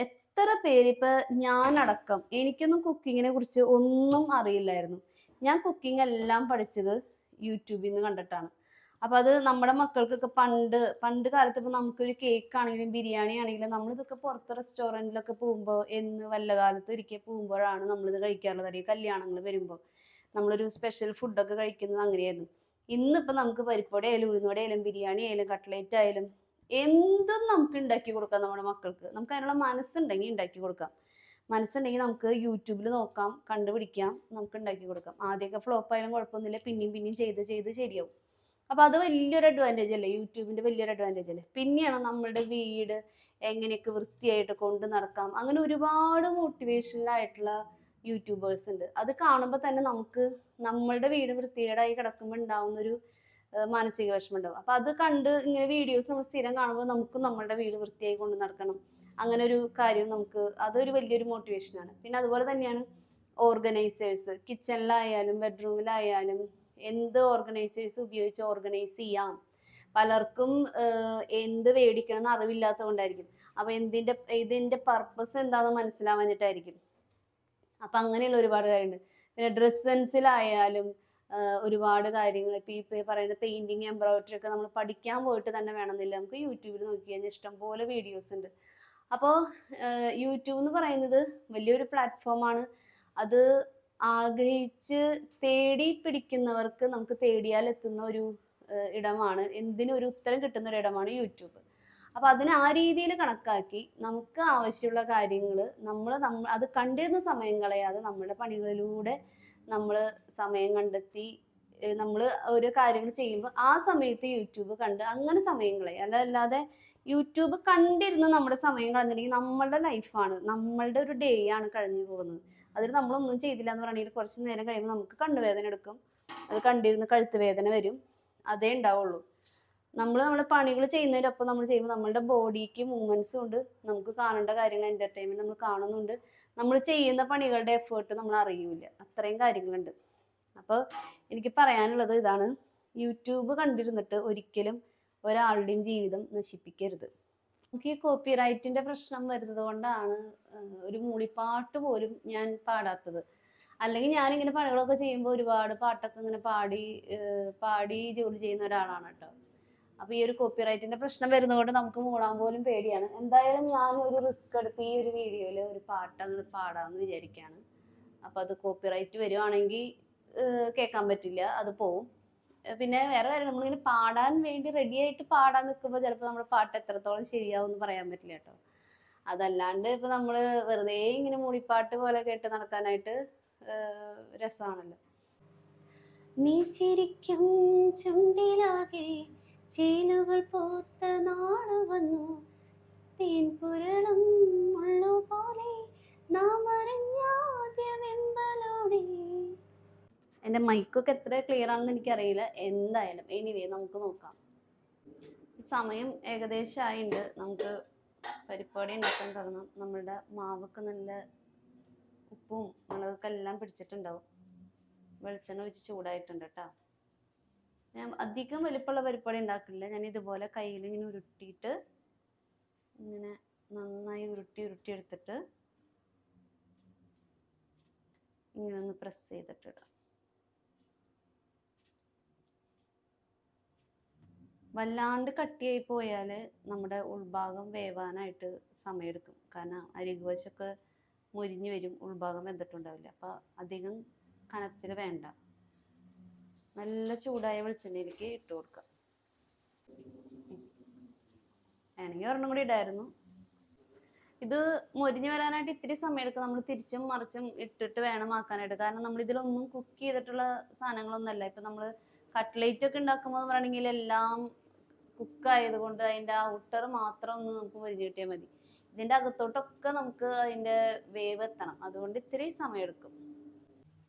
എത്ര പേര്, ഇപ്പം ഞാനടക്കം, എനിക്കൊന്നും കുക്കിങ്ങിനെ കുറിച്ച് ഒന്നും അറിയില്ലായിരുന്നു. ഞാൻ കുക്കിംഗ് എല്ലാം പഠിച്ചത് യൂട്യൂബിൽ നിന്ന് കണ്ടിട്ടാണ്. അപ്പോൾ അത് നമ്മുടെ മക്കൾക്കൊക്കെ പണ്ട് കാലത്ത് ഇപ്പോൾ നമുക്കൊരു കേക്ക് ആണെങ്കിലും ബിരിയാണി ആണെങ്കിലും നമ്മളിതൊക്കെ പുറത്ത് റെസ്റ്റോറൻറ്റിലൊക്കെ പോകുമ്പോൾ വല്ല കാലത്ത് ഒരിക്കൽ പോകുമ്പോഴാണ് നമ്മളിത് കഴിക്കാറുള്ളത്. അല്ലെങ്കിൽ കല്യാണങ്ങൾ വരുമ്പോൾ നമ്മളൊരു സ്പെഷ്യൽ ഫുഡൊക്കെ കഴിക്കുന്നത് അങ്ങനെയായിരുന്നു. ഇന്നിപ്പോൾ നമുക്ക് പരിപ്പോടെ ആയാലും ഉഴുന്നോടെ ആയാലും ബിരിയാണി ആയാലും കട്ട്ലേറ്റ് ആയാലും എന്തും നമുക്ക് ഉണ്ടാക്കി കൊടുക്കാം നമ്മുടെ മക്കൾക്ക്. നമുക്ക് അതിനുള്ള മനസ്സുണ്ടെങ്കിൽ ഉണ്ടാക്കി കൊടുക്കാം. മനസ്സുണ്ടെങ്കിൽ നമുക്ക് യൂട്യൂബിൽ നോക്കാം, കണ്ടുപിടിക്കാം, നമുക്ക് ഉണ്ടാക്കി കൊടുക്കാം. ആദ്യമൊക്കെ ഫ്ലോപ്പ് ആയാലും കുഴപ്പമൊന്നുമില്ല, പിന്നെയും പിന്നെയും ചെയ്ത് ചെയ്ത് ശരിയാവും. അപ്പൊ അത് വലിയൊരു അഡ്വാൻറ്റേജ് അല്ലേ, യൂട്യൂബിന്റെ വലിയൊരു അഡ്വാൻറ്റേജ് അല്ലേ. പിന്നെയാണ് നമ്മുടെ വീട് എങ്ങനെയൊക്കെ വൃത്തിയായിട്ട് കൊണ്ട് നടക്കാം, അങ്ങനെ ഒരുപാട് മോട്ടിവേഷണൽ ആയിട്ടുള്ള യൂട്യൂബേഴ്സ് ഉണ്ട്. അത് കാണുമ്പോൾ തന്നെ നമുക്ക് നമ്മളുടെ വീട് വൃത്തികേടായി കിടക്കുമ്പോൾ ഉണ്ടാവുന്ന ഒരു മാനസിക വിഷമം ഉണ്ടാവും. അപ്പൊ അത് കണ്ട് ഇങ്ങനെ വീഡിയോസ് നമ്മൾ സ്ഥിരം കാണുമ്പോൾ നമുക്ക് നമ്മളുടെ വീട് വൃത്തിയായി കൊണ്ട് നടക്കണം, അങ്ങനെ ഒരു കാര്യം നമുക്ക് അതൊരു വലിയൊരു മോട്ടിവേഷനാണ്. പിന്നെ അതുപോലെ തന്നെയാണ് ഓർഗനൈസേഴ്സ്, കിച്ചണിലായാലും ബെഡ്റൂമിലായാലും എന്ത് ഓർഗനൈസേഴ്സ് ഉപയോഗിച്ച് ഓർഗനൈസ് ചെയ്യാം. പലർക്കും എന്ത് മേടിക്കണം എന്ന് അറിവില്ലാത്തത് കൊണ്ടായിരിക്കും. അപ്പൊ ഇതിന്റെ പർപ്പസ് എന്താണെന്ന് മനസ്സിലാവാഞ്ഞിട്ടായിരിക്കും. അപ്പൊ അങ്ങനെയുള്ള ഒരുപാട് കാര്യമുണ്ട്. പിന്നെ ഡ്രസ് സെൻസിലായാലും ഒരുപാട് കാര്യങ്ങൾ, ഇപ്പൊ ഈ പറയുന്ന പെയിന്റിങ്, എംബ്രോയിഡറി ഒക്കെ നമ്മൾ പഠിക്കാൻ പോയിട്ട് തന്നെ വേണമെന്നില്ല, നമുക്ക് യൂട്യൂബിൽ നോക്കി കഴിഞ്ഞാൽ ഇഷ്ടംപോലെ വീഡിയോസ് ഉണ്ട്. അപ്പോൾ യൂട്യൂബ് എന്ന് പറയുന്നത് വലിയൊരു പ്ലാറ്റ്ഫോമാണ്. അത് ആഗ്രഹിച്ച് തേടി പിടിക്കുന്നവർക്ക് നമുക്ക് തേടിയാൽ എത്തുന്ന ഒരു ഇടമാണ്, എന്തിനും ഒരു ഉത്തരം കിട്ടുന്ന ഒരു ഇടമാണ് യൂട്യൂബ്. അപ്പൊ അതിനെ ആ രീതിയിൽ കണക്കാക്കി നമുക്ക് ആവശ്യമുള്ള കാര്യങ്ങൾ നമ്മൾ അത് കണ്ടിരുന്ന സമയം കളയാതെ നമ്മുടെ പണികളിലൂടെ നമ്മൾ സമയം കണ്ടെത്തി നമ്മൾ ഒരു കാര്യങ്ങൾ ചെയ്യുമ്പോൾ ആ സമയത്ത് യൂട്യൂബ് കണ്ട് അങ്ങനെ സമയം കളയും. അല്ലാതെ യൂട്യൂബ് കണ്ടിരുന്ന് നമ്മുടെ സമയം കളഞ്ഞിട്ടുണ്ടെങ്കിൽ നമ്മളുടെ ലൈഫാണ്, നമ്മളുടെ ഒരു ഡേ ആണ് കഴിഞ്ഞു പോകുന്നത്. അതിൽ നമ്മളൊന്നും ചെയ്തില്ല എന്ന് പറയുകയാണെങ്കിൽ കുറച്ച് നേരം കഴിയുമ്പോൾ നമുക്ക് കണ്ണുവേദന എടുക്കും, അത് കണ്ടിരുന്ന് കഴുത്ത് വേദന വരും, അതേ ഉണ്ടാവുള്ളൂ. നമ്മുടെ പണികൾ ചെയ്യുന്നതിനൊപ്പം നമ്മൾ ചെയ്യുമ്പോൾ നമ്മളുടെ ബോഡിക്ക് മൂവ്മെന്റ്സും ഉണ്ട്, നമുക്ക് കാണേണ്ട കാര്യങ്ങൾ എന്റർടൈൻമെന്റ് നമ്മൾ കാണുന്നുണ്ട്, നമ്മൾ ചെയ്യുന്ന പണികളുടെ എഫേർട്ട് നമ്മൾ അറിയൂല, അത്രയും കാര്യങ്ങളുണ്ട്. അപ്പോൾ എനിക്ക് പറയാനുള്ളത് ഇതാണ്, യൂട്യൂബ് കണ്ടിരുന്നിട്ട് ഒരിക്കലും ഒരാളുടെയും ജീവിതം നശിപ്പിക്കരുത്. നമുക്ക് ഈ കോപ്പിറൈറ്റിന്റെ പ്രശ്നം വരുന്നത് കൊണ്ടാണ് ഒരു മൂളിപ്പാട്ട് പോലും ഞാൻ പാടാത്തത്. അല്ലെങ്കിൽ ഞാനിങ്ങനെ പണികളൊക്കെ ചെയ്യുമ്പോൾ ഒരുപാട് പാട്ടൊക്കെ ഇങ്ങനെ പാടി ജോലി ചെയ്യുന്ന ഒരാളാണ് കേട്ടോ. അപ്പൊ ഈ ഒരു കോപ്പിറൈറ്റിന്റെ പ്രശ്നം വരുന്നതുകൊണ്ട് നമുക്ക് മൂളാൻ പോലും പേടിയാണ്. എന്തായാലും ഞാൻ ഒരു റിസ്ക് എടുത്ത് ഈ ഒരു വീഡിയോയിൽ ഒരു പാട്ട് അങ്ങ് പാടാന്ന് വിചാരിക്കുകയാണ്. അപ്പൊ അത് കോപ്പിറൈറ്റ് വരുവാണെങ്കിൽ കേൾക്കാൻ പറ്റില്ല, അത് പോവും. പിന്നെ വേറെ കാര്യം, നമ്മളിങ്ങനെ പാടാൻ വേണ്ടി റെഡി ആയിട്ട് പാടാൻ നിൽക്കുമ്പോൾ ചിലപ്പോൾ നമ്മുടെ പാട്ട് എത്രത്തോളം ശരിയാവും എന്ന് പറയാൻ പറ്റില്ല കേട്ടോ. അതല്ലാണ്ട് ഇപ്പൊ നമ്മള് വെറുതെ ഇങ്ങനെ മൂളിപ്പാട്ട് പോലെ കേട്ട് നടക്കാനായിട്ട് രസമാണല്ലോ. നീ ചിരിക്കും ചുണ്ടിലാകെ ചേലുകൾ പോത്ത നാള് വന്നു, തേൻ പുരളും മുള്ളുപോലെ നാം അറിഞ്ഞാദ്യ വെമ്പലോടെ. എൻ്റെ മൈക്കൊക്കെ എത്ര ക്ലിയർ ആണെന്ന് എനിക്കറിയില്ല. എന്തായാലും എനിവേ നമുക്ക് നോക്കാം. സമയം ഏകദേശം ആയിട്ടുണ്ട്, നമുക്ക് പരിപ്പാടി ഉണ്ടാക്കാൻ തുടങ്ങാം. നമ്മളുടെ മാവൊക്കെ നല്ല ഉപ്പും മുളകൊക്കെ എല്ലാം പിടിച്ചിട്ടുണ്ടാവും. വെളിച്ചെണ്ണ ഒഴിച്ച് ചൂടായിട്ടുണ്ട് കേട്ടോ. ഞാൻ അധികം വലിപ്പമുള്ള പരിപ്പാടി ഉണ്ടാക്കില്ല, ഞാൻ ഇതുപോലെ കയ്യിൽ ഇങ്ങനെ ഉരുട്ടിയിട്ട് ഇങ്ങനെ നന്നായി ഉരുട്ടി എടുത്തിട്ട് ഇങ്ങനെ ഒന്ന് പ്രസ് ചെയ്തിട്ടിടാം. വല്ലാണ്ട് കട്ടിയായി പോയാൽ നമ്മുടെ ഉൾഭാഗം വേവാനായിട്ട് സമയമെടുക്കും, കാരണം അരികുവശമൊക്കെ മുരിഞ്ഞു വരും, ഉൾഭാഗം വെന്തിട്ടുണ്ടാവില്ല. അപ്പം അധികം കനത്തിൽ വേണ്ട, നല്ല ചൂടായ വെളിച്ചെണ്ണയിലേക്ക് ഇട്ട് കൊടുക്കാം. വേണമെങ്കിൽ ഒരെണ്ണം കൂടി ഇടായിരുന്നു. ഇത് മൊരിഞ്ഞു വരാനായിട്ട് ഇത്തിരി സമയം എടുക്കും, നമ്മൾ തിരിച്ചും മറിച്ചും ഇട്ടിട്ട് വേണം ആക്കാനായിട്ട്. കാരണം നമ്മൾ ഇതിലൊന്നും കുക്ക് ചെയ്തിട്ടുള്ള സാധനങ്ങളൊന്നും അല്ല. ഇപ്പം നമ്മൾ കട്ട്ലേറ്റ് ഒക്കെ ഉണ്ടാക്കുമ്പോൾ എന്ന് പറയണമെങ്കിൽ എല്ലാം കുക്കായത് കൊണ്ട് അതിൻ്റെ ഔട്ടർ മാത്രം ഒന്ന് നമുക്ക് മൊരിഞ്ഞ് കിട്ടിയാൽ മതി. ഇതിൻ്റെ അകത്തോട്ടൊക്കെ നമുക്ക് അതിൻ്റെ വേവ് എത്തണം, അതുകൊണ്ട് ഇത്തിരി സമയം എടുക്കും.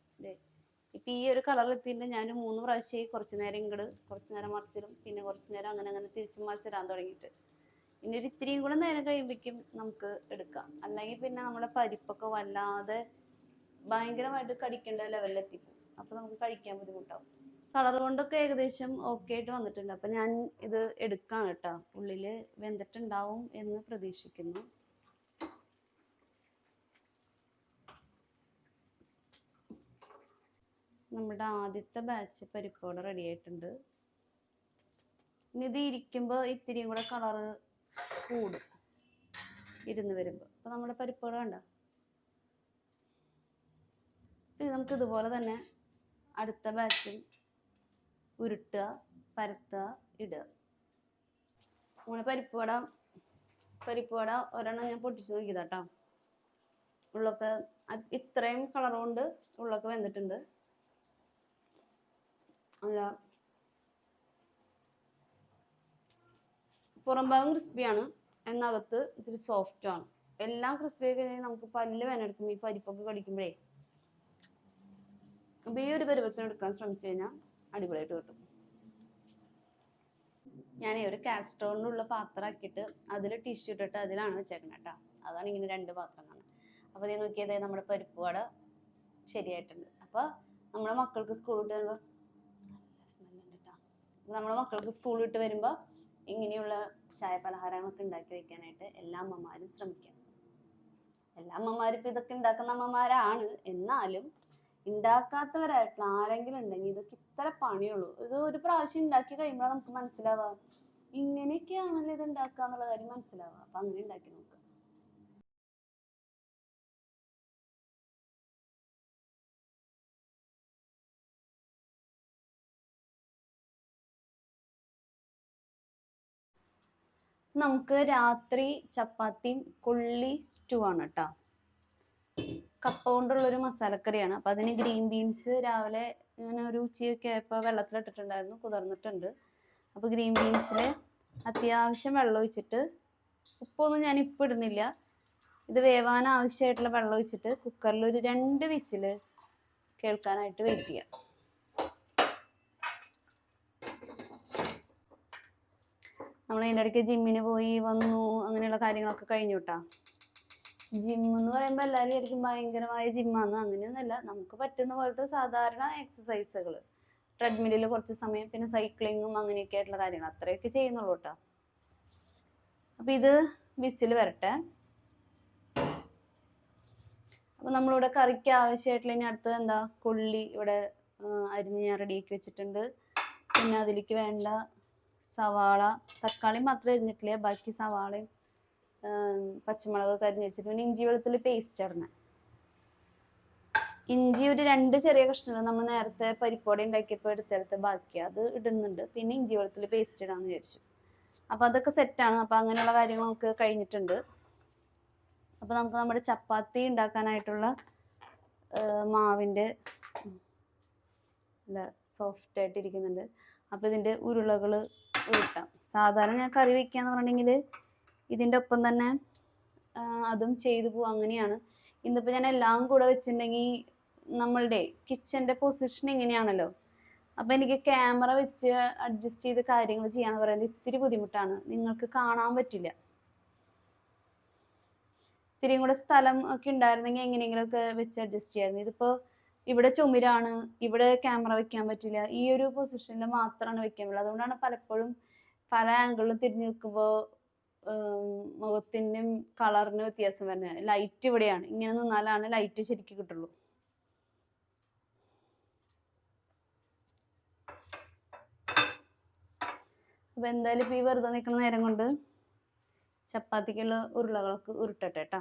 ഇപ്പം ഈ ഒരു കളറിൽ എത്തിയിട്ട് ഞാൻ 3 പ്രാവശ്യമായി കുറച്ച് നേരം ഇങ്ങോട്ട്, കുറച്ച് നേരം മറിച്ചിടും, പിന്നെ കുറച്ച് നേരം അങ്ങനെ തിരിച്ചും മറിച്ചിടാൻ തുടങ്ങിയിട്ട്. ഇനി ഒരു ഇത്തിരിയും കൂടെ നേരം കഴിയുമ്പോഴേക്കും നമുക്ക് എടുക്കാം. അല്ലെങ്കിൽ പിന്നെ നമ്മുടെ പരിപ്പൊക്കെ വല്ലാതെ ഭയങ്കരമായിട്ട് കടിക്കേണ്ട ലെവലിലെത്തിക്കും, അപ്പോൾ നമുക്ക് കഴിക്കാൻ ബുദ്ധിമുട്ടാവും. കളർ കൊണ്ടൊക്കെ ഏകദേശം ഓക്കെ ആയിട്ട് വന്നിട്ടുണ്ട്. അപ്പം ഞാൻ ഇത് എടുക്കാം കേട്ടോ. ഉള്ളിൽ വെന്തിട്ടുണ്ടാവും എന്ന് പ്രതീക്ഷിക്കുന്നു. നമ്മുടെ ആദ്യത്തെ ബാച്ച് പരിപ്പോട റെഡി ആയിട്ടുണ്ട്. ഇനി ഇത് ഇരിക്കുമ്പോൾ ഇത്തിരിയും കൂടെ കളറ് കൂടും ഇരുന്ന് വരുമ്പോൾ. അപ്പോൾ നമ്മുടെ പരിപ്പോട വേണ്ട. ഇത് നമുക്ക് ഇതുപോലെ തന്നെ അടുത്ത ബാച്ചിൽ ഉരുട്ടുക, പരത്തുക, ഇടുക. നമ്മുടെ പരിപ്പുവട ഒരെണ്ണം ഞാൻ പൊട്ടിച്ച് നോക്കിയതാട്ടോ. ഉള്ളൊക്കെ ഇത്രയും കളർ കൊണ്ട് ഉള്ളൊക്കെ വെന്തിട്ടുണ്ട്. അല്ല, പുറംഭാഗം ക്രിസ്പിയാണ്, എന്നകത്ത് ഇത്തിരി സോഫ്റ്റ് ആണ്. എല്ലാം ക്രിസ്പി ആയി കഴിഞ്ഞാൽ നമുക്ക് പല്ല് വേനെടുക്കും ഈ പരിപ്പൊക്കെ കടിക്കുമ്പോഴേ. അപ്പൊ ഈ ഒരു പരുവത്തിന് എടുക്കാൻ ശ്രമിച്ചു കഴിഞ്ഞാൽ അടിപൊളിയായിട്ട് കിട്ടും. ഞാൻ ഒരു കാസ്ട്രോളിനുള്ള പാത്രം ആക്കിയിട്ട് അതിൽ ടിഷ്യൂ ഇട്ടിട്ട് അതിലാണ് വെച്ചേക്കുന്നത് കേട്ടോ. അതാണ് ഇങ്ങനെ 2 പാത്രം കാണുന്നത്. അപ്പോൾ ഇത് നോക്കിയതേ നമ്മുടെ പരിപ്പ് വട ശരിയായിട്ടുണ്ട്. അപ്പോൾ നമ്മുടെ മക്കൾക്ക് സ്കൂൾ വിട്ട് വരുമ്പോൾ നമ്മുടെ മക്കൾക്ക് സ്കൂൾ വിട്ട് വരുമ്പോൾ ഇങ്ങനെയുള്ള ചായ പലഹാരങ്ങളൊക്കെ ഉണ്ടാക്കി വെക്കാനായിട്ട് എല്ലാ അമ്മമാരും ശ്രമിക്കാം. എല്ലാ അമ്മമാരും ഇപ്പം ഇതൊക്കെ ഉണ്ടാക്കുന്ന അമ്മമാരാണ്. എന്നാലും ഉണ്ടാക്കാത്തവരായിട്ടുള്ള ആരെങ്കിലും ഉണ്ടെങ്കിൽ ഇതൊക്കെ ഇത്ര പണിയുള്ളൂ. ഇത് ഒരു പ്രാവശ്യം ഉണ്ടാക്കി കഴിയുമ്പോൾ നമുക്ക് മനസ്സിലാവാം ഇങ്ങനെയൊക്കെയാണല്ലോ ഇത് ഉണ്ടാക്കുക എന്നുള്ള കാര്യം മനസ്സിലാവുക. അപ്പൊ അങ്ങനെ ഉണ്ടാക്കി നോക്കുക. നമുക്ക് രാത്രി ചപ്പാത്തിയും കൊള്ളി സ്റ്റൂ ആണ് കേട്ടോ. കപ്പ കൊണ്ടുള്ളൊരു മസാലക്കറിയാണ്. അപ്പൊ അതിന് ഗ്രീൻ ബീൻസ് രാവിലെ ഇങ്ങനെ ഒരു ഉച്ചയൊക്കെ ആയപ്പോൾ വെള്ളത്തിലിട്ടിട്ടുണ്ടായിരുന്നു, കുതിർന്നിട്ടുണ്ട്. അപ്പൊ ഗ്രീൻ ബീൻസിൽ അത്യാവശ്യം വെള്ളം ഒഴിച്ചിട്ട്, ഉപ്പൊന്നും ഞാൻ ഇപ്പം ഇടുന്നില്ല, ഇത് വേവാൻ ആവശ്യമായിട്ടുള്ള വെള്ളം ഒഴിച്ചിട്ട് കുക്കറിൽ ഒരു 2 വിസില് കേൾക്കാനായിട്ട് വെയിറ്റ് ചെയ്യാം. നമ്മൾ ഇതിൻ്റെ ഇടയ്ക്ക് ജിമ്മിന് പോയി വന്നു, അങ്ങനെയുള്ള കാര്യങ്ങളൊക്കെ കഴിഞ്ഞു കേട്ടോ. ജിം എന്ന് പറയുമ്പോൾ എല്ലാവരും ആയിരിക്കും ഭയങ്കരമായ ജിമ്മാണ്. അങ്ങനെയൊന്നുമല്ല, നമുക്ക് പറ്റുന്ന പോലത്തെ സാധാരണ എക്സസൈസുകൾ, ട്രെഡ്മില്ലിൽ കുറച്ച് സമയം, പിന്നെ സൈക്ലിങ്ങും അങ്ങനെയൊക്കെ ആയിട്ടുള്ള കാര്യങ്ങൾ, അത്രയൊക്കെ ചെയ്യുന്നുള്ളൂ കേട്ടോ. അപ്പം ഇത് വിസിൽ വരട്ടെ. അപ്പം നമ്മളിവിടെ കറിക്ക് ആവശ്യമായിട്ടുള്ള ഇനി അടുത്തത് എന്താ, കൊള്ളി ഇവിടെ അരിഞ്ഞ് ഞാൻ റെഡിയാക്കി വെച്ചിട്ടുണ്ട്. പിന്നെ അതിലേക്ക് വേണ്ട സവാള, തക്കാളി മാത്രമേ അരിഞ്ഞിട്ടില്ല, ബാക്കി സവാളയും പച്ചമുളകൊക്കെ അരിഞ്ഞ് വെച്ചിട്ട്, പിന്നെ ഇഞ്ചി വെളുത്തുള്ളി പേസ്റ്റ് ഇടണം. ഇഞ്ചി ഒരു 2 ചെറിയ കഷ്ണങ്ങൾ നമ്മൾ നേരത്തെ പരിപ്പോടെ ഉണ്ടാക്കിയപ്പോൾ എടുത്തെടുത്ത് ബാക്കി അത് ഇടുന്നുണ്ട്. പിന്നെ ഇഞ്ചി വെളുത്തുള്ളി പേസ്റ്റ് ഇടാന്ന് വിചാരിച്ചു. അപ്പം അതൊക്കെ സെറ്റാണ്. അപ്പം അങ്ങനെയുള്ള കാര്യങ്ങൾ നമുക്ക് കഴിഞ്ഞിട്ടുണ്ട്. അപ്പം നമുക്ക് നമ്മുടെ ചപ്പാത്തി ഉണ്ടാക്കാനായിട്ടുള്ള മാവിൻ്റെ നല്ല സോഫ്റ്റ് ആയിട്ട് ഇരിക്കുന്നുണ്ട്. അപ്പം ഇതിൻ്റെ ഉരുളകൾ ഉരുട്ടാം. സാധാരണ ഞാൻ കറി വയ്ക്കാന്ന് പറഞ്ഞിട്ടുണ്ടെങ്കിൽ ഇതിൻ്റെ ഒപ്പം തന്നെ അതും ചെയ്തു പോകും, അങ്ങനെയാണ്. ഇന്നിപ്പോൾ ഞാൻ എല്ലാം കൂടെ വെച്ചിട്ടുണ്ടെങ്കിൽ നമ്മളുടെ കിച്ചൻ്റെ പൊസിഷൻ ഇങ്ങനെയാണല്ലോ. അപ്പം എനിക്ക് ക്യാമറ വെച്ച് അഡ്ജസ്റ്റ് ചെയ്ത് കാര്യങ്ങൾ ചെയ്യാന്ന് പറയുന്നത് ഇത്തിരി ബുദ്ധിമുട്ടാണ്, നിങ്ങൾക്ക് കാണാൻ പറ്റില്ല. ഇത്തിരിയും കൂടെ സ്ഥലം ഒക്കെ ഉണ്ടായിരുന്നെങ്കിൽ എങ്ങനെയെങ്കിലുമൊക്കെ വെച്ച് അഡ്ജസ്റ്റ് ചെയ്യായിരുന്നു. ഇതിപ്പോൾ ഇവിടെ ചുമരാണ്, ഇവിടെ ക്യാമറ വെക്കാൻ പറ്റില്ല, ഈ ഒരു പൊസിഷനിൽ മാത്രമാണ് വെക്കാൻ പറ്റില്ല. അതുകൊണ്ടാണ് പലപ്പോഴും പല ആംഗിളിലും തിരിഞ്ഞു നിൽക്കുമ്പോൾ മുഖത്തിനും കളറിന് വ്യത്യാസം വരുന്നത്. ലൈറ്റ് ഇവിടെയാണ്, ഇങ്ങനെ നിന്നാലാണ് ലൈറ്റ് ശരിക്കും കിട്ടുള്ളൂ. അപ്പൊ എന്തായാലും ഇപ്പൊ ഈ വെറുതെ നിൽക്കുന്ന നേരം കൊണ്ട് ചപ്പാത്തിക്കുള്ള ഉരുളകളൊക്കെ ഉരുട്ടട്ടെ കേട്ടോ.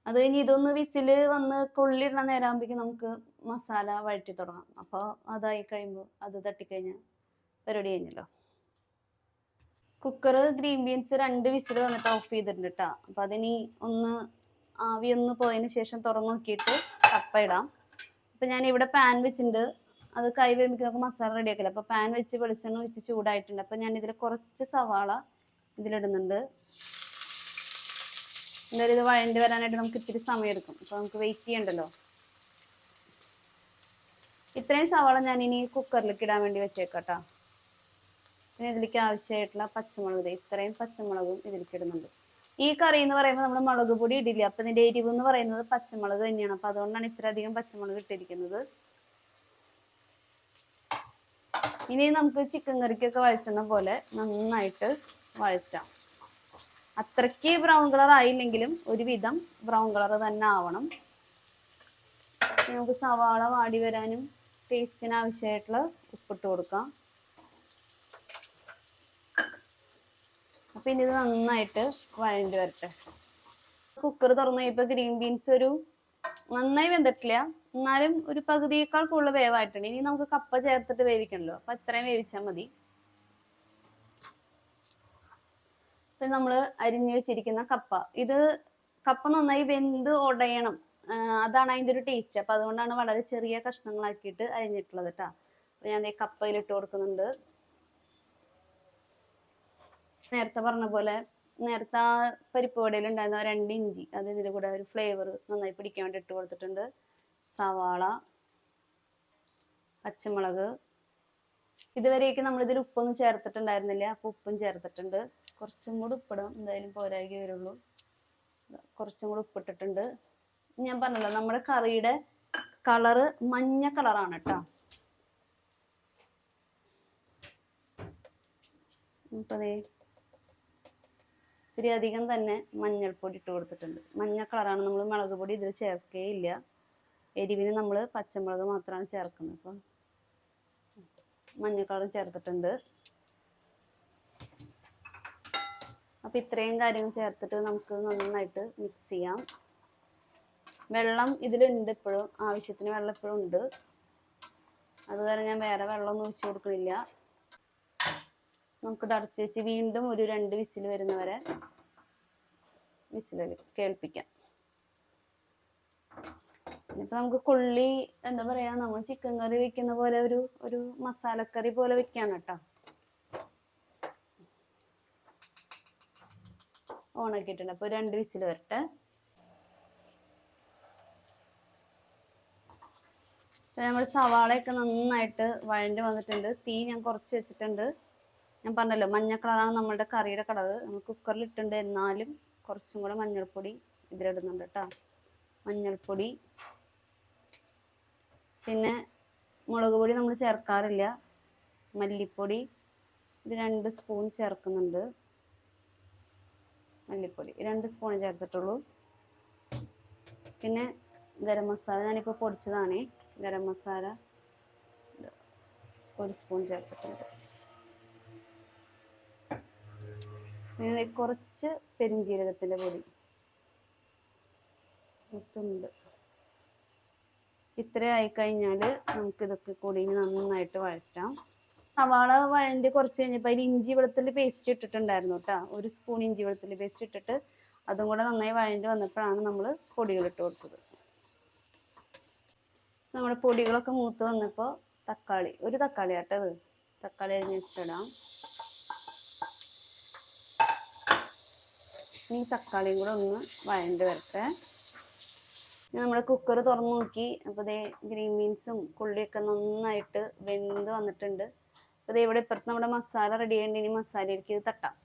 അത് കഴിഞ്ഞ് ഇതൊന്ന് വിസില് വന്ന് കൊള്ളിയിടുന്ന നേരമാകുമ്പോഴേക്കും നമുക്ക് മസാല വഴറ്റി തുടങ്ങാം. അപ്പോൾ അതായി കഴിയുമ്പോൾ അത് തട്ടിക്കഴിഞ്ഞാൽ പരിപാടി കഴിഞ്ഞല്ലോ. കുക്കർ ഗ്രീൻ ബീൻസ് 2 വിസിൽ വന്നിട്ട് ഓഫ് ചെയ്തിട്ടുണ്ട് കേട്ടോ. അപ്പം അതിനി ഒന്ന് ആവി ഒന്ന് പോയതിന് ശേഷം തുറന്ന് നോക്കിയിട്ട് കപ്പ ഇടാം. അപ്പം ഞാൻ ഇവിടെ പാൻ വെച്ചിട്ടുണ്ട്, അത് കൈ വരുമ്പോൾ നമുക്ക് മസാല റെഡി ആക്കില്ല. അപ്പോൾ പാൻ വെച്ച് വെളിച്ചെണ്ണ ഒഴിച്ച് ചൂടായിട്ടുണ്ട്. അപ്പം ഞാൻ ഇതിൽ കുറച്ച് സവാള ഇതിലിടുന്നുണ്ട്. എന്തായാലും ഇത് വഴണ്ടി വരാനായിട്ട് നമുക്ക് ഇത്തിരി സമയം എടുക്കും, അപ്പോൾ നമുക്ക് വെയിറ്റ് ചെയ്യണ്ടല്ലോ. ഇത്രയും സവാള ഞാൻ ഇനി കുക്കറിലേക്ക് ഇടാൻ വേണ്ടി വെച്ചേക്കാം കേട്ടോ. പിന്നെ ഇതിലേക്ക് ആവശ്യമായിട്ടുള്ള പച്ചമുളക്, ഇത്രയും പച്ചമുളകും ഇതിലേക്ക് ഇടുന്നുണ്ട്. ഈ കറി എന്ന് പറയുമ്പോൾ നമ്മൾ മുളക് പൊടി ഇടില്ല, അപ്പം ഇതിൻ്റെ എരിവ് എന്ന് പറയുന്നത് പച്ചമുളക് തന്നെയാണ്. അപ്പം അതുകൊണ്ടാണ് ഇത്ര അധികം പച്ചമുളക് ഇട്ടിരിക്കുന്നത്. ഇനി നമുക്ക് ചിക്കൻ കറിക്കൊക്കെ വഴറ്റുന്ന പോലെ നന്നായിട്ട് വഴറ്റാം. അത്രയ്ക്ക് ബ്രൗൺ കളർ ആയില്ലെങ്കിലും ഒരുവിധം ബ്രൗൺ കളർ തന്നെ ആവണം. നമുക്ക് സവാള വാടി വരാനും ടേസ്റ്റിന് ആവശ്യമായിട്ടുള്ള ഉപ്പിട്ട് കൊടുക്കാം. അപ്പം ഇനി ഇത് നന്നായിട്ട് വഴണ്ടി വരട്ടെ. കുക്കർ തുറന്നു കഴിയുമ്പോൾ ഗ്രീൻ ബീൻസ് ഒരു നന്നായി വെന്തിട്ടില്ല, എന്നാലും ഒരു പകുതിയേക്കാൾ കൂടുതൽ വേവായിട്ടുണ്ട്. ഇനി നമുക്ക് കപ്പ ചേർത്തിട്ട് വേവിക്കണല്ലോ, അപ്പം അത്രയും വേവിച്ചാൽ മതി. ഇപ്പം നമ്മൾ അരിഞ്ഞു വെച്ചിരിക്കുന്ന കപ്പ, ഇത് കപ്പ നന്നായി വെന്ത് ഉടയണം, അതാണ് അതിൻ്റെ ഒരു ടേസ്റ്റ്. അപ്പം അതുകൊണ്ടാണ് വളരെ ചെറിയ കഷ്ണങ്ങളാക്കിയിട്ട് അരിഞ്ഞിട്ടുള്ളത് കേട്ടോ. അപ്പം ഞാൻ ഈ കപ്പയിലിട്ട് കൊടുക്കുന്നുണ്ട്. നേരത്തെ പറഞ്ഞ പോലെ നേരത്തെ ആ പരിപ്പ് വടയിൽ ഉണ്ടായിരുന്ന 2 ഇഞ്ചി അത് ഇതിൻ്റെ കൂടെ ഒരു ഫ്ലേവർ നന്നായി പിടിക്കാൻ വേണ്ടി ഇട്ട് കൊടുത്തിട്ടുണ്ട്. സവാള, പച്ചമുളക്, ഇതുവരെയൊക്കെ നമ്മളിതിൽ ഉപ്പൊന്നും ചേർത്തിട്ടുണ്ടായിരുന്നില്ല, അപ്പോൾ ഉപ്പും ചേർത്തിട്ടുണ്ട്. കുറച്ചും കൂടി ഉപ്പിടാം, എന്തായാലും പോരാകെ വരുള്ളൂ. കുറച്ചും കൂടി ഉപ്പിട്ടിട്ടുണ്ട്. ഞാൻ പറഞ്ഞല്ലോ നമ്മുടെ കറിയുടെ കളറ് മഞ്ഞ കളറാണ് കേട്ടോ. അപ്പോൾ ഇത്തിരി അധികം തന്നെ മഞ്ഞൾപ്പൊടി ഇട്ട് കൊടുത്തിട്ടുണ്ട്. മഞ്ഞ കളറാണ്, നമ്മൾ മുളക് പൊടി ഇതിൽ ചേർക്കുകയില്ല. എരിവിന് നമ്മൾ പച്ചമുളക് മാത്രമാണ് ചേർക്കുന്നത്. അപ്പം മഞ്ഞ കളർ ചേർത്തിട്ടുണ്ട്. അപ്പം ഇത്രയും കാര്യങ്ങൾ ചേർത്തിട്ട് നമുക്ക് നന്നായിട്ട് മിക്സ് ചെയ്യാം. വെള്ളം ഇതിലുണ്ട്, ഇപ്പോഴും ആവശ്യത്തിന് വെള്ളം ഇപ്പോഴും ഉണ്ട്. അതുവരെ ഞാൻ വേറെ വെള്ളമൊന്നും ഒഴിച്ചു കൊടുക്കുന്നില്ല. നമുക്ക് അടച്ച് വെച്ച് വീണ്ടും ഒരു 2 വിസിൽ വരുന്നവരെ വിസിൽ കേൾപ്പിക്കാം. ഇപ്പം നമുക്ക് കൊള്ളി എന്താ പറയാ, നമ്മൾ ചിക്കൻ കറി വെക്കുന്ന പോലെ ഒരു മസാലക്കറി പോലെ വെക്കാണ് കേട്ടോ. ഓണാക്കിയിട്ടുണ്ട്. അപ്പോൾ 2 വിസിൽ വരട്ടെ. നമ്മൾ സവാളയൊക്കെ നന്നായിട്ട് വഴണ്ട് വന്നിട്ടുണ്ട്. തീ ഞാൻ കുറച്ച് വെച്ചിട്ടുണ്ട്. ഞാൻ പറഞ്ഞല്ലോ മഞ്ഞ കളറാണ് നമ്മളുടെ കറിയുടെ കളർ. നമ്മൾ കുക്കറിൽ ഇട്ടുണ്ട്, എന്നാലും കുറച്ചും കൂടെ മഞ്ഞൾപ്പൊടി ഇതിലിടുന്നുണ്ട് കേട്ടോ. മഞ്ഞൾപ്പൊടി, പിന്നെ മുളക് പൊടി നമ്മൾ ചേർക്കാറില്ല. മല്ലിപ്പൊടി ഇത് 2 സ്പൂൺ ചേർക്കുന്നുണ്ട്. മല്ലിപ്പൊടി 2 സ്പൂൺ ചേർത്തിട്ടുള്ളൂ. പിന്നെ ഗരം മസാല ഞാനിപ്പോൾ പൊടിച്ചതാണ്. ഗരം മസാല 1 സ്പൂൺ ചേർത്തിട്ടുണ്ട്. പിന്നെ കുറച്ച് പെരിഞ്ജീരകത്തിൻ്റെ പൊടി ഇട്ടുണ്ട്. ഇത്ര ആയിക്കഴിഞ്ഞാൽ നമുക്കിതൊക്കെ കൂടി നന്നായിട്ട് വഴറ്റാം. സവാള വഴണ്ടി കുറച്ച് കഴിഞ്ഞപ്പോൾ അതിൽ ഇഞ്ചി വെളുത്തുള്ളി പേസ്റ്റ് ഇട്ടിട്ടുണ്ടായിരുന്നു കേട്ടോ. 1 സ്പൂൺ ഇഞ്ചി വെളുത്തുള്ളി പേസ്റ്റ് ഇട്ടിട്ട് അതും കൂടെ നന്നായി വഴണ്ടി വന്നപ്പോഴാണ് നമ്മൾ പൊടികൾ ഇട്ട് കൊടുത്തത്. നമ്മുടെ പൊടികളൊക്കെ മൂത്ത് വന്നപ്പോൾ തക്കാളി, 1 തക്കാളി ആട്ടത്, തക്കാളി അരിഞ്ഞിട്ടിടാം. ഈ തക്കാളിയും കൂടെ ഒന്ന് വഴണ്ട് വരട്ടെ. നമ്മുടെ കുക്കർ തുറന്നു നോക്കി. അപ്പോൾ ദേ ഗ്രീൻ ബീൻസും കൊള്ളിയൊക്കെ നന്നായിട്ട് വെന്ത് വന്നിട്ടുണ്ട്. അപ്പോൾ ദേ ഇവിടെ ഇപ്പുറത്ത് നമ്മുടെ മസാല റെഡി ആയിട്ട് ഇനി മസാലയിലേക്ക് ഇത് തട്ടാം.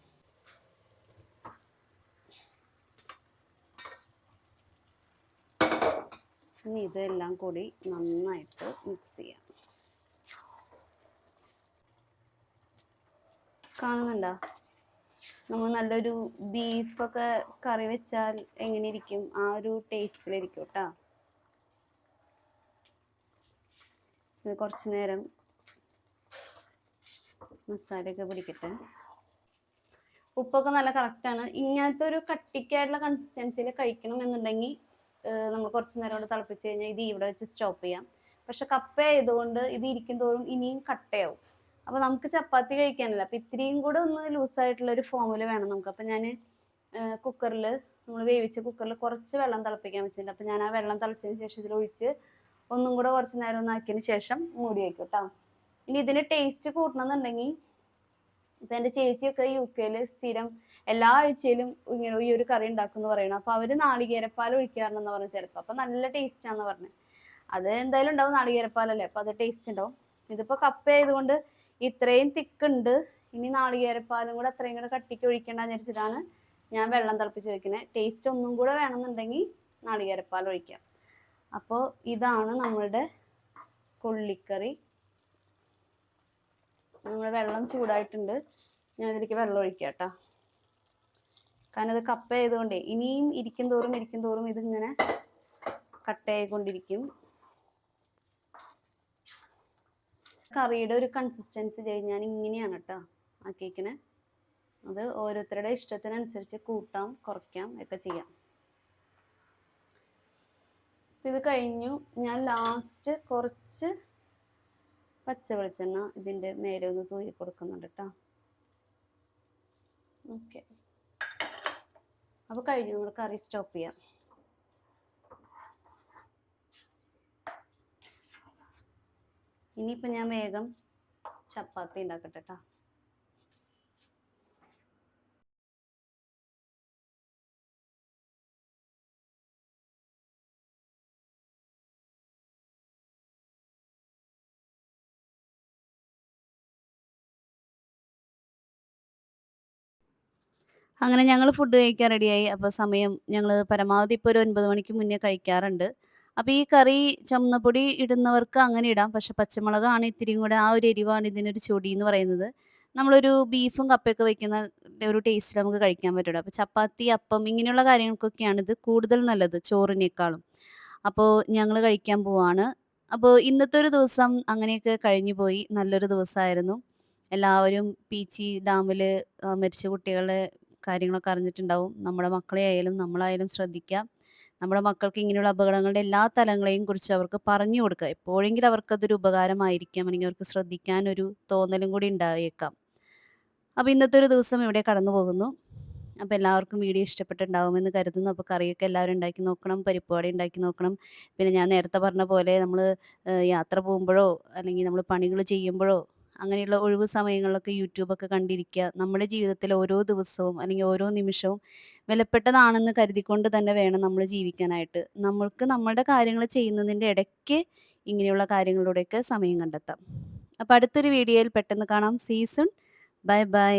ഇനി ഇതെല്ലാം കൂടി നന്നായിട്ട് മിക്സ് ചെയ്യാം. കാണുന്നുണ്ടോ? നമ്മൾ നല്ലൊരു ബീഫൊക്കെ കറി വെച്ചാൽ എങ്ങനെ ഇരിക്കും, ആ ഒരു ടേസ്റ്റിലിരിക്കും കേട്ടോ. ഇത് കുറച്ച് നേരം മസാലയൊക്കെ പിടിക്കട്ടെ. ഉപ്പൊക്കെ നല്ല കറക്റ്റാണ്. ഇങ്ങനത്തെ ഒരു കട്ടിക്കായിട്ടുള്ള കൺസിസ്റ്റൻസിയിൽ കഴിക്കണം എന്നുണ്ടെങ്കിൽ നമ്മൾ കുറച്ച് നേരം കൊണ്ട് തിളപ്പിച്ച് കഴിഞ്ഞാൽ ഇത് ഇവിടെ വെച്ച് സ്റ്റോപ്പ് ചെയ്യാം. പക്ഷെ കപ്പ ആയതുകൊണ്ട് ഇത് ഇരിക്കും തോറും ഇനിയും കട്ടയാവും. അപ്പോൾ നമുക്ക് ചപ്പാത്തി കഴിക്കാനല്ല, അപ്പോൾ ഇത്രയും കൂടെ ഒന്ന് ലൂസായിട്ടുള്ളൊരു ഫോമിൽ വേണം നമുക്ക്. അപ്പോൾ ഞാൻ കുക്കറിൽ, നമ്മൾ വേവിച്ച കുക്കറിൽ കുറച്ച് വെള്ളം തിളപ്പിക്കാൻ വെച്ചിട്ടുണ്ട്. അപ്പോൾ ഞാൻ ആ വെള്ളം തിളച്ചതിന് ശേഷം ഇതിലൊഴിച്ച് ഒന്നും കൂടെ കുറച്ച് നേരം ഒന്ന് ആക്കിയതിന് ശേഷം മൂടി വയ്ക്കും കേട്ടോ. ഇനി ഇതിന് ടേസ്റ്റ് കൂട്ടണമെന്നുണ്ടെങ്കിൽ, ഇപ്പം എൻ്റെ ചേച്ചിയൊക്കെ UK സ്ഥിരം എല്ലാ ആഴ്ചയിലും ഇങ്ങനെ ഈ ഒരു കറി ഉണ്ടാക്കും എന്ന് പറയണം. അപ്പോൾ അവർ നാളികേരപ്പാൽ ഒഴിക്കാറുണ്ടെന്ന് പറഞ്ഞു ചിലപ്പോൾ. അപ്പോൾ നല്ല ടേസ്റ്റാന്ന് പറഞ്ഞത്. അത് എന്തായാലും ഉണ്ടാവും, നാളികേരപ്പാലല്ലേ, അപ്പോൾ അത് ടേസ്റ്റ് ഉണ്ടാവും. ഇതിപ്പോൾ കപ്പ ആയതുകൊണ്ട് ഇത്രയും തിക്കുണ്ട്. ഇനി നാളികേരപ്പാലും കൂടെ അത്രയും കൂടെ കട്ടിക്ക് ഒഴിക്കേണ്ടെന്ന് വിചാരിച്ചിട്ടാണ് ഞാൻ വെള്ളം തിളപ്പിച്ച് വെക്കുന്നത്. ടേസ്റ്റ് ഒന്നും കൂടെ വേണമെന്നുണ്ടെങ്കിൽ നാളികേരപ്പാൽ ഒഴിക്കാം. അപ്പോൾ ഇതാണ് നമ്മളുടെ കൊള്ളിക്കറി. നമ്മൾ വെള്ളം ചൂടായിട്ടുണ്ട്, ഞാൻ ഇതിലേക്ക് വെള്ളം ഒഴിക്കാം കേട്ടോ. കാരണം ഇത് കപ്പ ആയതുകൊണ്ടേ ഇനിയും ഇരിക്കും തോറും ഇതിങ്ങനെ കട്ടയായിക്കൊണ്ടിരിക്കും. കറിയുടെ ഒരു കൺസിസ്റ്റൻസി ഞാൻ ഇങ്ങനെയാണ് കേട്ടോ ആക്കിയിരിക്കണേ. അത് ഓരോരുത്തരുടെ ഇഷ്ടത്തിനനുസരിച്ച് കൂട്ടാം കുറയ്ക്കാം ഒക്കെ ചെയ്യാം. ഇത് കഴിഞ്ഞു. ഞാൻ ലാസ്റ്റ് കുറച്ച് പച്ച വെളിച്ചെണ്ണ ഇതിൻ്റെ മേലെ ഒന്ന് തൂക്കി കൊടുക്കുന്നുണ്ട് കേട്ടോ. ഓക്കെ, അപ്പോൾ കഴിഞ്ഞു, നമ്മൾ കറി സ്റ്റോപ്പ് ചെയ്യാം. ഇനിയിപ്പോൾ ഞാൻ വേഗം ചപ്പാത്തി ഉണ്ടാക്കട്ടെ കേട്ടോ. അങ്ങനെ ഞങ്ങൾ ഫുഡ് കഴിക്കാൻ റെഡിയായി. അപ്പോൾ സമയം ഞങ്ങൾ പരമാവധി ഇപ്പോൾ ഒരു 9 മണിക്ക് മുന്നേ കഴിക്കാറുണ്ട്. അപ്പോൾ ഈ കറി ചുവന്നപ്പൊടി ഇടുന്നവർക്ക് അങ്ങനെ ഇടാം. പക്ഷെ പച്ചമുളകാണ് ഇത്തിരിയും കൂടെ ആ ഒരു എരിവാണ് ഇതിനൊരു ചൊടി എന്ന് പറയുന്നത്. നമ്മളൊരു ബീഫും കപ്പയൊക്കെ വെക്കുന്ന ഒരു ടേസ്റ്റിൽ നമുക്ക് കഴിക്കാൻ പറ്റുള്ളൂ. അപ്പോൾ ചപ്പാത്തി, അപ്പം ഇങ്ങനെയുള്ള കാര്യങ്ങൾക്കൊക്കെയാണ് ഇത് കൂടുതൽ നല്ലത് ചോറിനേക്കാളും. അപ്പോൾ ഞങ്ങൾ കഴിക്കാൻ പോവാണ്. അപ്പോൾ ഇന്നത്തെ ഒരു ദിവസം അങ്ങനെയൊക്കെ കഴിഞ്ഞു പോയി. നല്ലൊരു ദിവസമായിരുന്നു. എല്ലാവരും പീച്ചി ഡാമിൽ മരിച്ച കുട്ടികളുടെ കാര്യങ്ങളൊക്കെ അറിഞ്ഞിട്ടുണ്ടാവും. നമ്മുടെ മക്കളെ ആയാലും നമ്മളായാലും ശ്രദ്ധിക്കുക. നമ്മുടെ മക്കൾക്ക് ഇങ്ങനെയുള്ള അപകടങ്ങളുടെ എല്ലാ തലങ്ങളെയും കുറിച്ച് അവർക്ക് പറഞ്ഞു കൊടുക്കുക. എപ്പോഴെങ്കിലും അവർക്കതൊരു ഉപകാരമായിരിക്കാം. അല്ലെങ്കിൽ അവർക്ക് ശ്രദ്ധിക്കാനൊരു തോന്നലും കൂടി ഉണ്ടായേക്കാം. അപ്പോൾ ഇന്നത്തെ ഒരു ദിവസം ഇവിടെ കടന്നു പോകുന്നു. അപ്പോൾ എല്ലാവർക്കും വീഡിയോ ഇഷ്ടപ്പെട്ടിട്ടുണ്ടാവുമെന്ന് കരുതുന്നു. അപ്പോൾ കറിയൊക്കെ എല്ലാവരും ഉണ്ടാക്കി നോക്കണം. പരിപ്പ് വട ഉണ്ടാക്കി നോക്കണം. പിന്നെ ഞാൻ നേരത്തെ പറഞ്ഞ പോലെ നമ്മൾ യാത്ര പോകുമ്പോഴോ അല്ലെങ്കിൽ നമ്മൾ പണികൾ ചെയ്യുമ്പോഴോ അങ്ങനെയുള്ള ഒഴിവ് സമയങ്ങളിലൊക്കെ യൂട്യൂബൊക്കെ കണ്ടിരിക്കുക. നമ്മുടെ ജീവിതത്തിലെ ഓരോ ദിവസവും അല്ലെങ്കിൽ ഓരോ നിമിഷവും വിലപ്പെട്ടതാണെന്ന് കരുതിക്കൊണ്ട് തന്നെ വേണം നമ്മൾ ജീവിക്കാനായിട്ട്. നമ്മൾക്ക് നമ്മുടെ കാര്യങ്ങൾ ചെയ്യുന്നതിൻ്റെ ഇടയ്ക്ക് ഇങ്ങനെയുള്ള കാര്യങ്ങളിലൂടെയൊക്കെ സമയം കണ്ടെത്താം. അപ്പോൾ അടുത്തൊരു വീഡിയോയിൽ പെട്ടെന്ന് കാണാം. See you soon. Bye by.